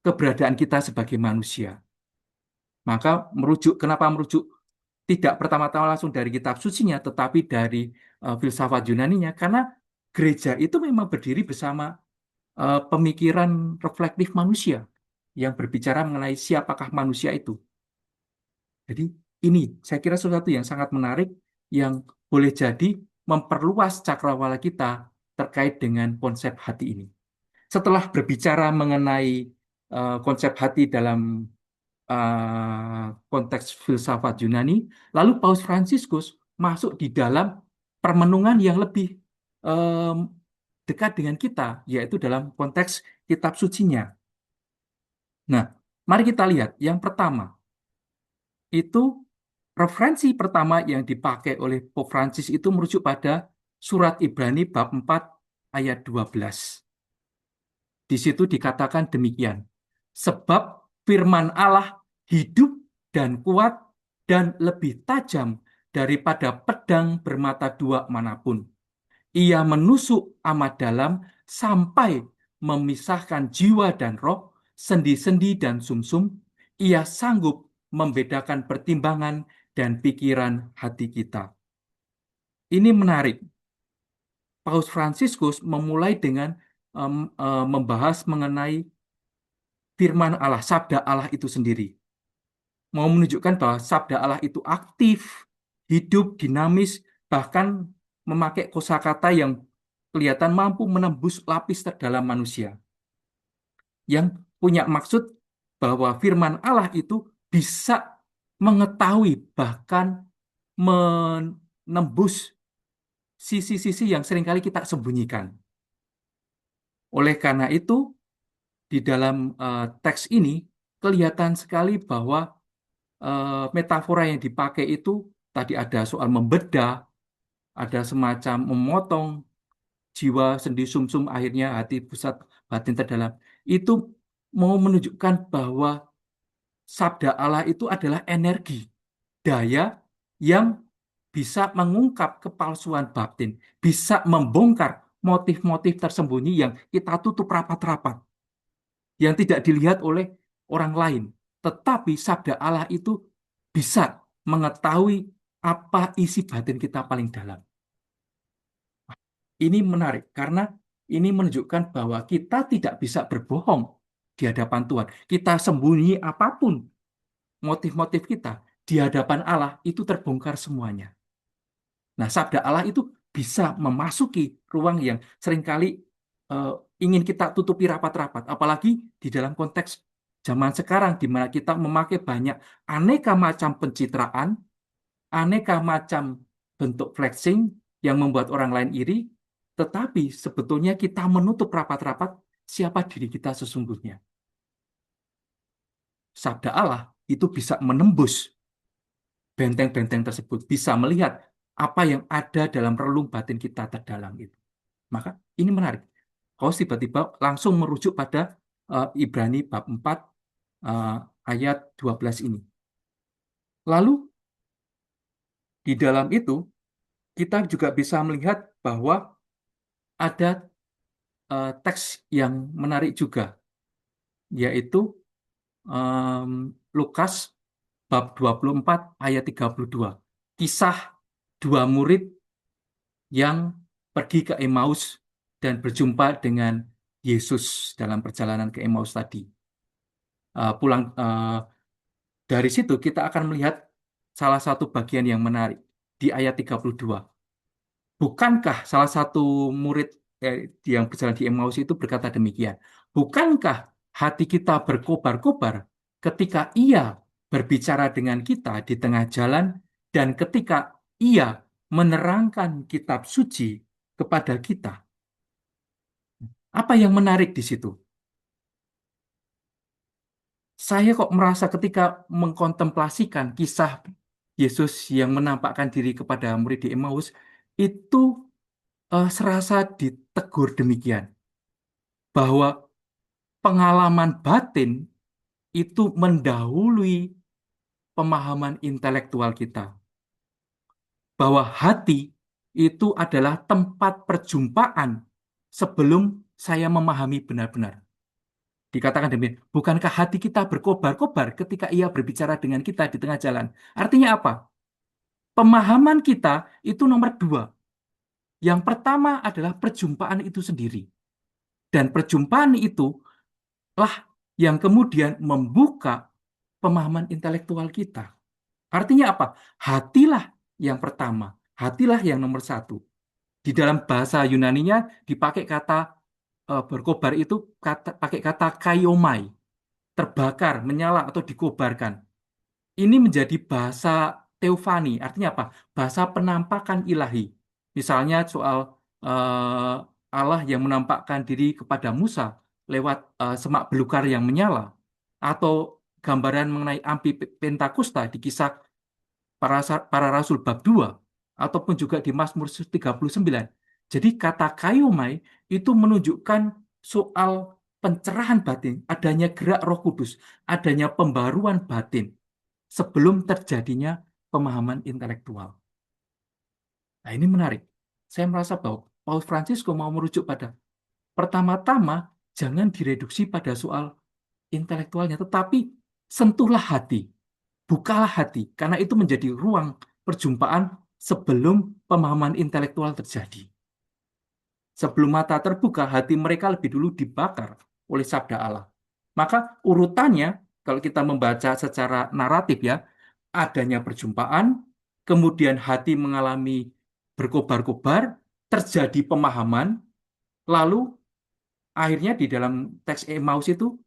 keberadaan kita sebagai manusia. Maka kenapa merujuk tidak pertama-tama langsung dari kitab sucinya, tetapi dari filsafat Yunaninya, karena gereja itu memang berdiri bersama pemikiran reflektif manusia yang berbicara mengenai siapakah manusia itu. Jadi ini saya kira sesuatu yang sangat menarik yang boleh jadi memperluas cakrawala kita terkait dengan konsep hati ini. Setelah berbicara mengenai konsep hati dalam konteks filsafat Yunani, lalu Paus Fransiskus masuk di dalam permenungan yang lebih em, dekat dengan kita, yaitu dalam konteks kitab sucinya. Nah, mari kita lihat. Yang pertama, itu referensi pertama yang dipakai oleh Pope Francis itu merujuk pada surat Ibrani bab 4 ayat 12. Di situ dikatakan demikian. Sebab firman Allah hidup dan kuat dan lebih tajam daripada pedang bermata dua manapun. Ia menusuk amat dalam sampai memisahkan jiwa dan roh, sendi-sendi dan sumsum. Ia sanggup membedakan pertimbangan dan pikiran hati kita. Ini menarik. Paus Fransiskus memulai dengan membahas mengenai firman Allah, sabda Allah itu sendiri. Mau menunjukkan bahwa sabda Allah itu aktif, hidup, dinamis, bahkan memakai kosakata yang kelihatan mampu menembus lapis terdalam manusia. Yang punya maksud bahwa firman Allah itu bisa mengetahui, bahkan menembus sisi-sisi yang seringkali kita sembunyikan. Oleh karena itu, di dalam teks ini kelihatan sekali bahwa metafora yang dipakai itu tadi ada soal membedah, ada semacam memotong jiwa, sendi, sumsum, akhirnya hati, pusat, batin terdalam. Itu mau menunjukkan bahwa sabda Allah itu adalah energi, daya yang bisa mengungkap kepalsuan batin, bisa membongkar motif-motif tersembunyi yang kita tutup rapat-rapat, yang tidak dilihat oleh orang lain. Tetapi sabda Allah itu bisa mengetahui apa isi batin kita paling dalam. Ini menarik karena ini menunjukkan bahwa kita tidak bisa berbohong di hadapan Tuhan. Kita sembunyi apapun motif-motif kita di hadapan Allah itu terbongkar semuanya. Nah, sabda Allah itu bisa memasuki ruang yang seringkali eh, ingin kita tutupi rapat-rapat, apalagi di dalam konteks zaman sekarang di mana kita memakai banyak aneka macam pencitraan, aneka macam bentuk flexing yang membuat orang lain iri, tetapi sebetulnya kita menutup rapat-rapat siapa diri kita sesungguhnya. Sabda Allah itu bisa menembus benteng-benteng tersebut, bisa melihat apa yang ada dalam relung batin kita terdalam itu. Maka ini menarik. Paus tiba-tiba langsung merujuk pada Ibrani bab 4 ayat 12 ini. Lalu di dalam itu kita juga bisa melihat bahwa ada teks yang menarik juga, yaitu Lukas bab 24 ayat 32. Kisah dua murid yang pergi ke Emmaus dan berjumpa dengan Yesus dalam perjalanan ke Emmaus tadi. Dari situ kita akan melihat salah satu bagian yang menarik di ayat 32. Bukankah salah satu murid yang berjalan di Emmaus itu berkata demikian? Bukankah hati kita berkobar-kobar ketika ia berbicara dengan kita di tengah jalan dan ketika ia menerangkan kitab suci kepada kita? Apa yang menarik di situ? Saya kok merasa ketika mengkontemplasikan kisah Yesus yang menampakkan diri kepada murid di Emmaus, itu serasa ditegur demikian, bahwa pengalaman batin itu mendahului pemahaman intelektual kita. Bahwa hati itu adalah tempat perjumpaan sebelum saya memahami benar-benar. Dikatakan demikian, bukankah hati kita berkobar-kobar ketika ia berbicara dengan kita di tengah jalan? Artinya apa? Pemahaman kita itu nomor dua. Yang pertama adalah perjumpaan itu sendiri. Dan perjumpaan itu lah yang kemudian membuka pemahaman intelektual kita. Artinya apa? Hatilah yang pertama. Hatilah yang nomor satu. Di dalam bahasa Yunaninya dipakai kata berkobar itu pakai kata kaiomai. terbakar, menyala atau dikobarkan. Ini menjadi bahasa teofani, artinya apa? Bahasa penampakan ilahi. Misalnya soal Allah yang menampakkan diri kepada Musa lewat semak belukar yang menyala, atau gambaran mengenai api Pentakosta di kisah para rasul bab 2, ataupun juga di Mazmur 39. Jadi kata kaiomai itu menunjukkan soal pencerahan batin, adanya gerak Roh Kudus, adanya pembaruan batin sebelum terjadinya pemahaman intelektual. Nah, ini menarik. Saya merasa bahwa Paus Fransisco mau merujuk pada pertama-tama jangan direduksi pada soal intelektualnya, tetapi sentuhlah hati, bukalah hati, karena itu menjadi ruang perjumpaan sebelum pemahaman intelektual terjadi. Sebelum mata terbuka, hati mereka lebih dulu dibakar oleh sabda Allah. Maka urutannya, kalau kita membaca secara naratif ya, adanya perjumpaan, kemudian hati mengalami berkobar-kobar, terjadi pemahaman, lalu akhirnya di dalam teks Emmaus itu,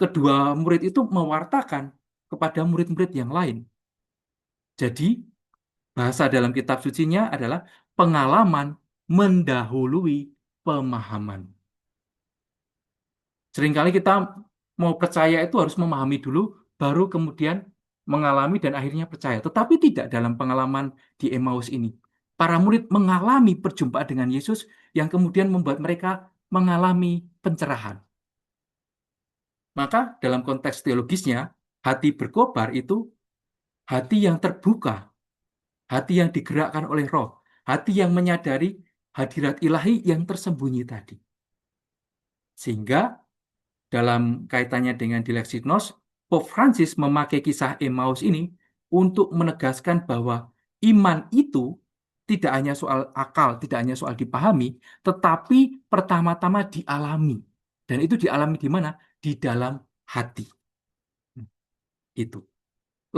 kedua murid itu mewartakan kepada murid-murid yang lain. Jadi, bahasa dalam kitab sucinya adalah pengalaman mendahului pemahaman. Seringkali kita mau percaya itu harus memahami dulu, baru kemudian mengalami dan akhirnya percaya. Tetapi tidak dalam pengalaman di Emmaus ini. Para murid mengalami perjumpaan dengan Yesus yang kemudian membuat mereka mengalami pencerahan. Maka dalam konteks teologisnya, hati berkobar itu hati yang terbuka, hati yang digerakkan oleh Roh, hati yang menyadari hadirat ilahi yang tersembunyi tadi. Sehingga dalam kaitannya dengan Dilexit-Nos, Pope Francis memakai kisah Emmaus ini untuk menegaskan bahwa iman itu tidak hanya soal akal, tidak hanya soal dipahami, tetapi pertama-tama dialami. Dan itu dialami di mana? Di dalam hati. Itu.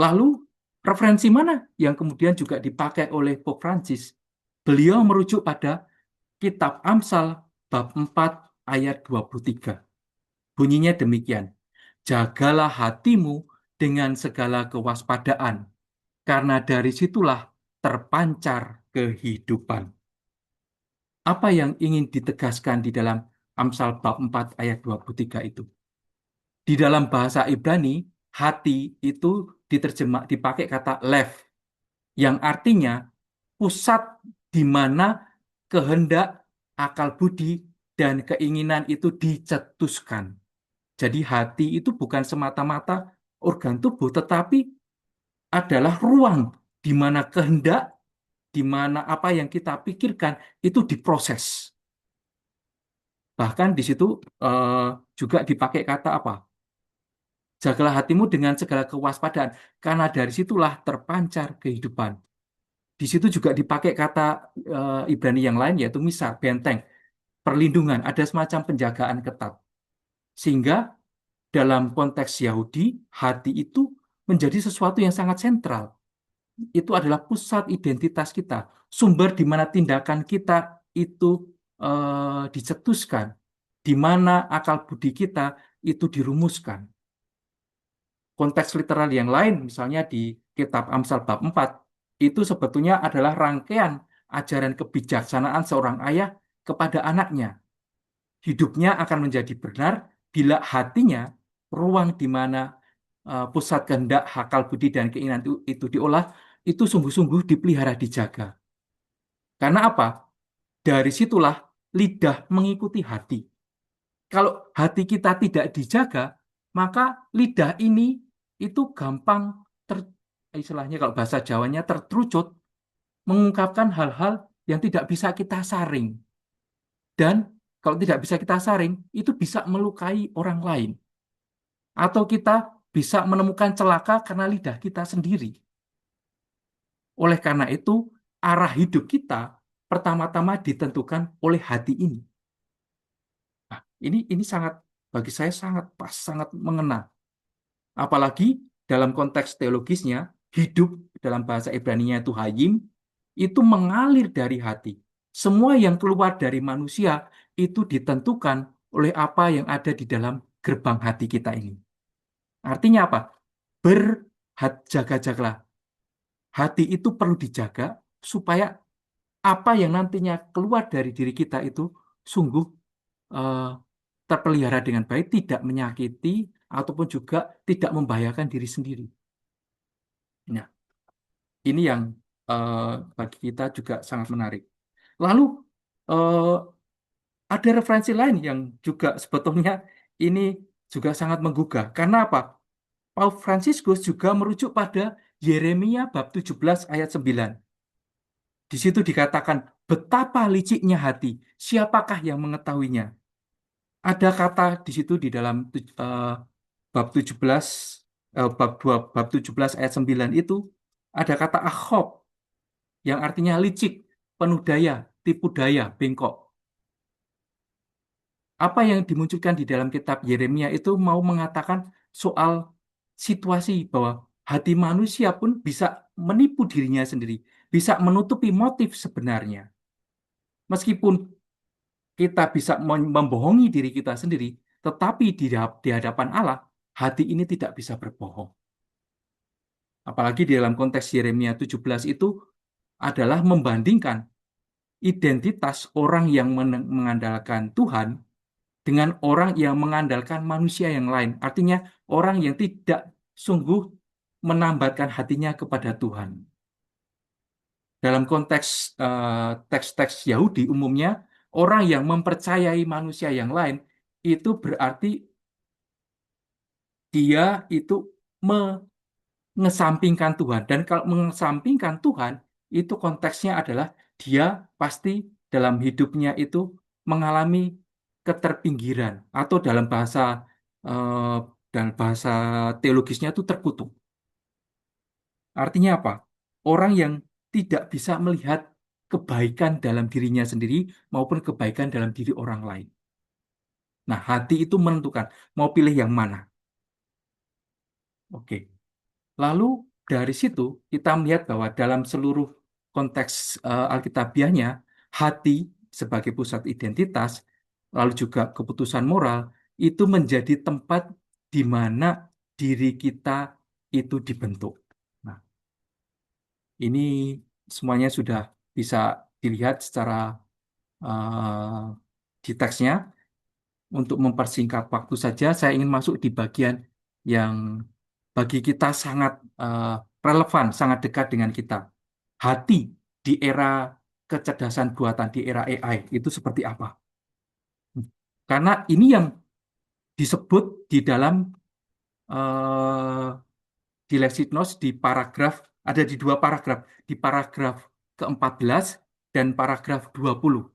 Lalu, referensi mana yang kemudian juga dipakai oleh Pope Francis? Beliau merujuk pada kitab Amsal bab 4 ayat 23. Bunyinya demikian, jagalah hatimu dengan segala kewaspadaan, karena dari situlah terpancar kehidupan. Apa yang ingin ditegaskan di dalam Amsal bab 4 ayat 23 itu? Di dalam bahasa Ibrani, hati itu dipakai kata lev, yang artinya pusat di mana kehendak, akal budi, dan keinginan itu dicetuskan. Jadi hati itu bukan semata-mata organ tubuh, tetapi adalah ruang di mana kehendak, di mana apa yang kita pikirkan itu diproses. Bahkan di situ juga dipakai kata apa? Jagalah hatimu dengan segala kewaspadaan, karena dari situlah terpancar kehidupan. Di situ juga dipakai kata Ibrani yang lain, yaitu misar, benteng, perlindungan, ada semacam penjagaan ketat. Sehingga dalam konteks Yahudi, hati itu menjadi sesuatu yang sangat sentral. Itu adalah pusat identitas kita, sumber di mana tindakan kita itu dicetuskan, di mana akal budi kita itu dirumuskan. Konteks literal yang lain, misalnya di kitab Amsal bab 4, itu sebetulnya adalah rangkaian ajaran kebijaksanaan seorang ayah kepada anaknya. Hidupnya akan menjadi benar bila hatinya, ruang di mana pusat kehendak, akal budi, dan keinginan itu diolah, itu sungguh-sungguh dipelihara, dijaga. Karena apa? Dari situlah lidah mengikuti hati. Kalau hati kita tidak dijaga, maka lidah ini itu gampang istilahnya kalau bahasa Jawanya tertrucut, mengungkapkan hal-hal yang tidak bisa kita saring. Dan kalau tidak bisa kita saring, itu bisa melukai orang lain. Atau kita bisa menemukan celaka karena lidah kita sendiri. Oleh karena itu, arah hidup kita pertama-tama ditentukan oleh hati ini. Nah, ini sangat, bagi saya sangat pas, sangat mengena. Apalagi dalam konteks teologisnya, hidup dalam bahasa Ibrani-nya itu hayim, itu mengalir dari hati. Semua yang keluar dari manusia itu ditentukan oleh apa yang ada di dalam gerbang hati kita ini. Artinya apa? Jaga-jagalah. Hati itu perlu dijaga supaya apa yang nantinya keluar dari diri kita itu sungguh eh, terpelihara dengan baik, tidak menyakiti ataupun juga tidak membahayakan diri sendiri. Nah, ini yang eh, bagi kita juga sangat menarik. Lalu eh, ada referensi lain yang juga sebetulnya ini juga sangat menggugah. Karena apa? Paus Fransiskus juga merujuk pada Yeremia bab 17 ayat 9. Di situ dikatakan, betapa liciknya hati, siapakah yang mengetahuinya? Ada kata di situ di dalam bab 17, bab 2, bab 17 ayat 9 itu, ada kata akhok, yang artinya licik, penuh daya, tipu daya, bengkok. Apa yang dimunculkan di dalam kitab Yeremia itu mau mengatakan soal situasi bahwa hati manusia pun bisa menipu dirinya sendiri, bisa menutupi motif sebenarnya. Meskipun kita bisa membohongi diri kita sendiri, tetapi di hadapan Allah, hati ini tidak bisa berbohong. Apalagi di dalam konteks Yeremia 17 itu adalah membandingkan identitas orang yang mengandalkan Tuhan dengan orang yang mengandalkan manusia yang lain. Artinya orang yang tidak sungguh menambatkan hatinya kepada Tuhan. Dalam konteks teks-teks Yahudi umumnya, orang yang mempercayai manusia yang lain itu berarti dia itu mengesampingkan Tuhan. Dan kalau mengesampingkan Tuhan, itu konteksnya adalah dia pasti dalam hidupnya itu mengalami keterpinggiran atau eh, dalam bahasa teologisnya itu terkutuk. Artinya apa? Orang yang tidak bisa melihat kebaikan dalam dirinya sendiri maupun kebaikan dalam diri orang lain. Nah, hati itu menentukan mau pilih yang mana. Oke. Lalu dari situ kita melihat bahwa dalam seluruh konteks Alkitabiahnya, hati sebagai pusat identitas, lalu juga keputusan moral, itu menjadi tempat di mana diri kita itu dibentuk. Nah, ini semuanya sudah bisa dilihat secara eh, di teksnya. Untuk mempersingkat waktu saja, saya ingin masuk di bagian yang bagi kita sangat eh, relevan, sangat dekat dengan kita. Hati di era kecerdasan buatan, di era AI, itu seperti apa? Karena ini yang disebut di dalam eh, di Lexiknos di paragraf, ada di dua paragraf, di paragraf ke-14 dan paragraf 20.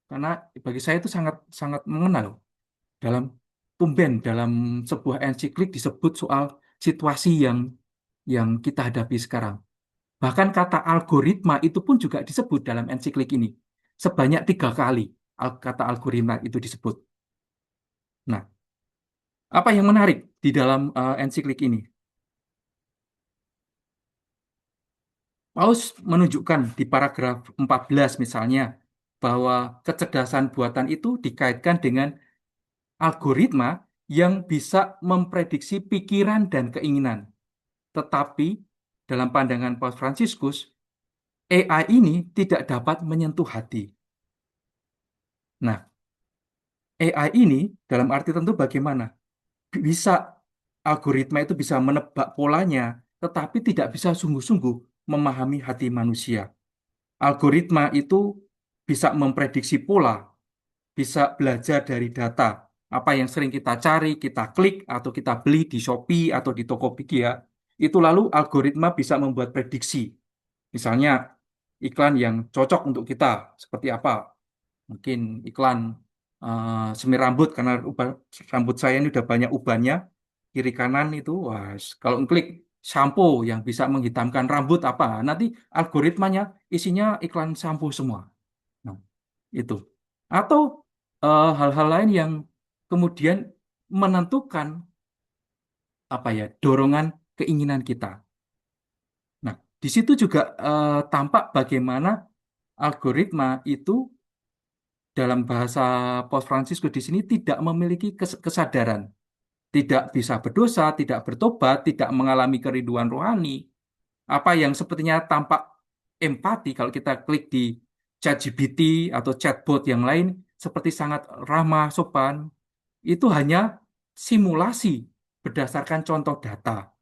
Karena bagi saya itu sangat sangat mengenal dalam tumben dalam sebuah ensiklik disebut soal situasi yang kita hadapi sekarang. Bahkan kata algoritma itu pun juga disebut dalam ensiklik ini. Sebanyak 3 kali kata algoritma itu disebut. Nah, apa yang menarik di dalam ensiklik ini? Paus menunjukkan di paragraf 14 misalnya bahwa kecerdasan buatan itu dikaitkan dengan algoritma yang bisa memprediksi pikiran dan keinginan. Tetapi dalam pandangan Paus Fransiskus, AI ini tidak dapat menyentuh hati. Nah, AI ini dalam arti tentu bagaimana? Bisa algoritma itu bisa menebak polanya, tetapi tidak bisa sungguh-sungguh memahami hati manusia. Algoritma itu bisa memprediksi pola, bisa belajar dari data. Apa yang sering kita cari, kita klik, atau kita beli di Shopee atau di Tokopedia, itu lalu algoritma bisa membuat prediksi. Misalnya iklan yang cocok untuk kita seperti apa? Mungkin iklan semir rambut karena rambut saya ini udah banyak ubannya kiri kanan itu. Wah, kalau klik shampoo yang bisa menghitamkan rambut apa, nanti algoritmanya isinya iklan shampoo semua. Nah, itu. Atau hal-hal lain yang kemudian menentukan apa ya dorongan keinginan kita. Nah, di situ juga tampak bagaimana algoritma itu dalam bahasa Paus Fransiskus di sini tidak memiliki kesadaran. tidak bisa berdosa, tidak bertobat, tidak mengalami kerinduan rohani, apa yang sepertinya tampak empati kalau kita klik di ChatGPT atau chatbot yang lain seperti sangat ramah, sopan, itu hanya simulasi berdasarkan contoh data,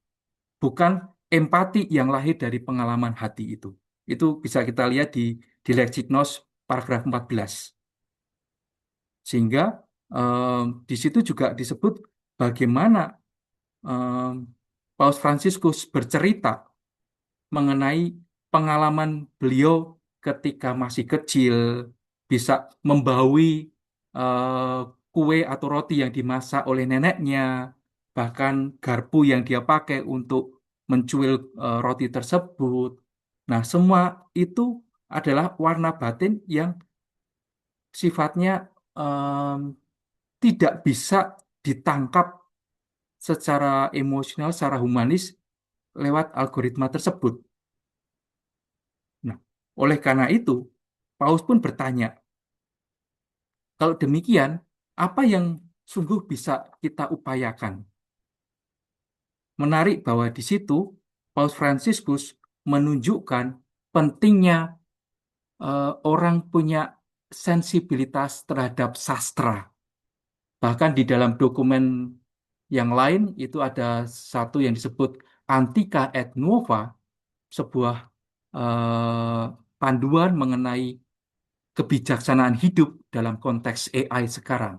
bukan empati yang lahir dari pengalaman hati itu. Itu bisa kita lihat di Lexiknos paragraf 14. Sehingga di situ juga disebut bagaimana em, Paus Fransiskus bercerita mengenai pengalaman beliau ketika masih kecil, bisa membaui eh, kue atau roti yang dimasak oleh neneknya, bahkan garpu yang dia pakai untuk mencuil roti tersebut. Nah, semua itu adalah warna batin yang sifatnya em, tidak bisa ditangkap secara emosional, secara humanis lewat algoritma tersebut. Nah, oleh karena itu, Paus pun bertanya, kalau demikian, apa yang sungguh bisa kita upayakan? Menarik bahwa di situ Paus Fransiskus menunjukkan pentingnya orang punya sensibilitas terhadap sastra. Bahkan di dalam dokumen yang lain itu ada satu yang disebut Antica et Nova, sebuah eh, panduan mengenai kebijaksanaan hidup dalam konteks AI sekarang.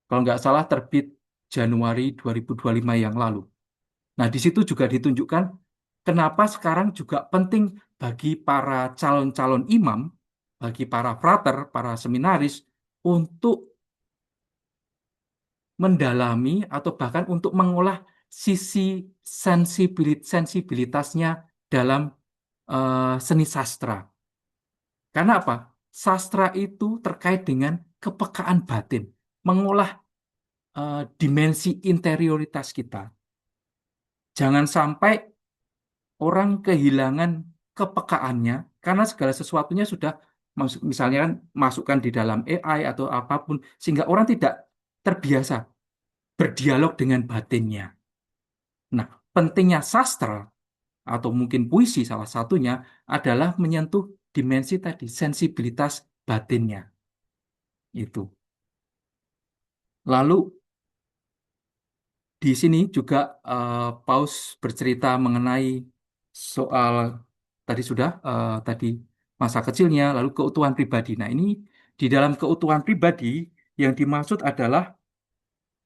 Kalau nggak salah terbit Januari 2025 yang lalu. Nah, di situ juga ditunjukkan kenapa sekarang juga penting bagi para calon-calon imam, bagi para frater, para seminaris, untuk mendalami atau bahkan untuk mengolah sisi sensibilitasnya dalam seni sastra. Karena apa? Sastra itu terkait dengan kepekaan batin, mengolah dimensi interioritas kita. Jangan sampai orang kehilangan kepekaannya karena segala sesuatunya sudah misalnya kan masukkan di dalam AI atau apapun sehingga orang tidak terbiasa berdialog dengan batinnya. Nah, pentingnya sastra atau mungkin puisi salah satunya adalah menyentuh dimensi tadi, sensibilitas batinnya itu. Lalu di sini juga Paus bercerita mengenai soal tadi sudah tadi masa kecilnya, lalu keutuhan pribadi. Nah, ini di dalam keutuhan pribadi yang dimaksud adalah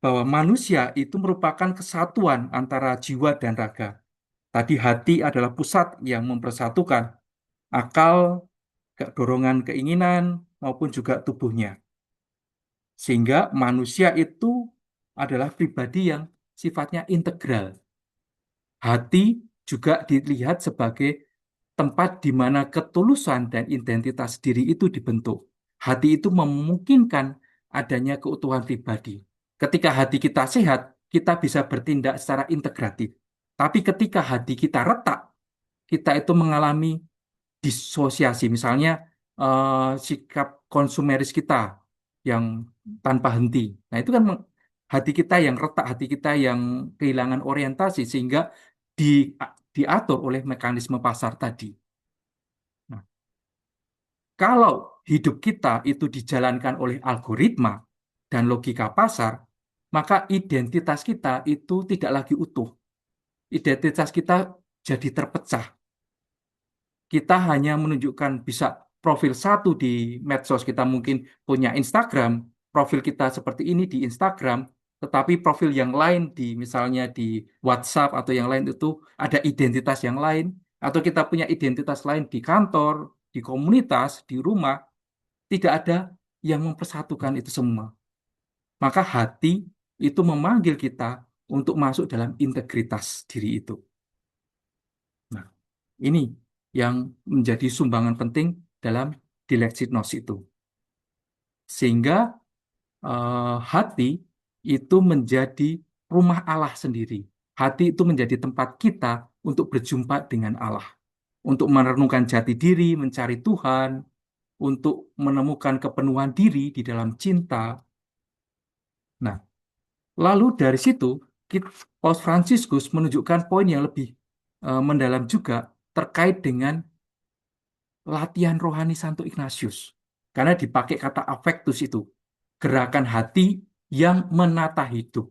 bahwa manusia itu merupakan kesatuan antara jiwa dan raga. Tadi hati adalah pusat yang mempersatukan akal, dorongan keinginan, maupun juga tubuhnya. Sehingga manusia itu adalah pribadi yang sifatnya integral. Hati juga dilihat sebagai tempat di mana ketulusan dan identitas diri itu dibentuk. Hati itu memungkinkan adanya keutuhan pribadi. Ketika hati kita sehat, kita bisa bertindak secara integratif. Tapi ketika hati kita retak, kita itu mengalami disosiasi. Misalnya sikap konsumeris kita yang tanpa henti. Nah, itu kan hati kita yang retak, hati kita yang kehilangan orientasi sehingga di, diatur oleh mekanisme pasar tadi. Nah, kalau hidup kita itu dijalankan oleh algoritma dan logika pasar, maka identitas kita itu tidak lagi utuh. Identitas kita jadi terpecah. Kita hanya menunjukkan bisa profil satu di medsos, kita mungkin punya Instagram, profil kita seperti ini di Instagram, tetapi profil yang lain di misalnya di WhatsApp atau yang lain itu ada identitas yang lain, atau kita punya identitas lain di kantor, di komunitas, di rumah, tidak ada yang mempersatukan itu semua. Maka hati itu memanggil kita untuk masuk dalam integritas diri itu. Nah, ini yang menjadi sumbangan penting dalam Dilexit-Nos itu. Sehingga hati itu menjadi rumah Allah sendiri. Hati itu menjadi tempat kita untuk berjumpa dengan Allah. Untuk merenungkan jati diri, mencari Tuhan, untuk menemukan kepenuhan diri di dalam cinta. Nah, Lalu dari situ, Paus Fransiskus menunjukkan poin yang lebih mendalam juga terkait dengan latihan rohani Santo Ignatius. Karena dipakai kata affectus itu, gerakan hati yang menata hidup.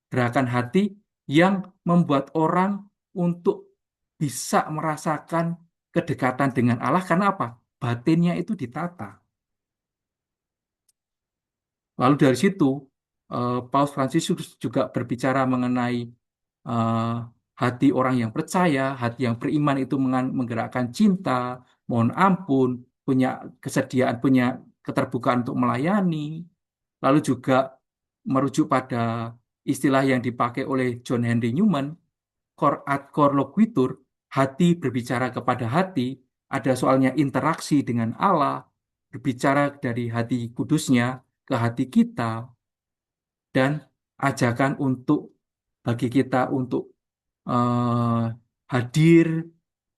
Gerakan hati yang membuat orang untuk bisa merasakan kedekatan dengan Allah. Karena apa? Batinnya itu ditata. Lalu dari situ, Paus Fransiskus juga berbicara mengenai eh, hati orang yang percaya, hati yang beriman itu menggerakkan cinta, mohon ampun, punya kesediaan, punya keterbukaan untuk melayani. Lalu juga merujuk pada istilah yang dipakai oleh John Henry Newman, cor ad cor loquitur, hati berbicara kepada hati, ada soalnya interaksi dengan Allah, berbicara dari hati kudusnya ke hati kita, dan ajakan untuk bagi kita untuk eh, hadir,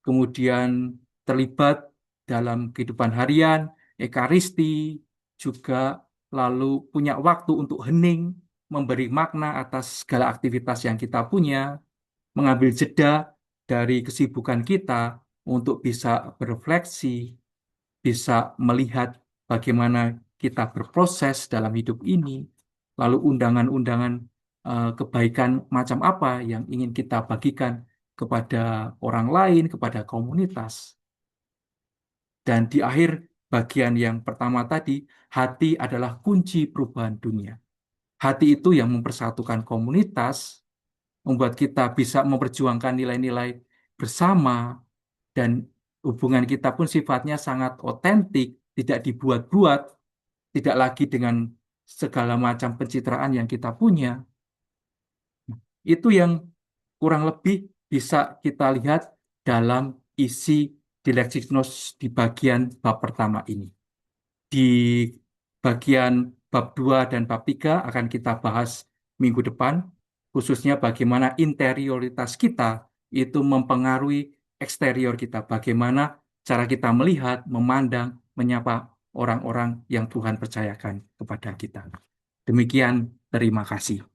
kemudian terlibat dalam kehidupan harian, ekaristi, juga lalu punya waktu untuk hening, memberi makna atas segala aktivitas yang kita punya, mengambil jeda dari kesibukan kita untuk bisa berefleksi, bisa melihat bagaimana kita berproses dalam hidup ini, lalu undangan-undangan kebaikan macam apa yang ingin kita bagikan kepada orang lain, kepada komunitas. Dan di akhir bagian yang pertama tadi, hati adalah kunci perubahan dunia. Hati itu yang mempersatukan komunitas, membuat kita bisa memperjuangkan nilai-nilai bersama, dan hubungan kita pun sifatnya sangat otentik, tidak dibuat-buat, tidak lagi dengan segala macam pencitraan yang kita punya. Itu yang kurang lebih bisa kita lihat dalam isi Dilexiknos di bagian bab pertama ini. Di bagian bab 2 dan bab 3 akan kita bahas minggu depan, khususnya bagaimana interioritas kita itu mempengaruhi eksterior kita, bagaimana cara kita melihat, memandang, menyapa orang-orang yang Tuhan percayakan kepada kita. Demikian, terima kasih.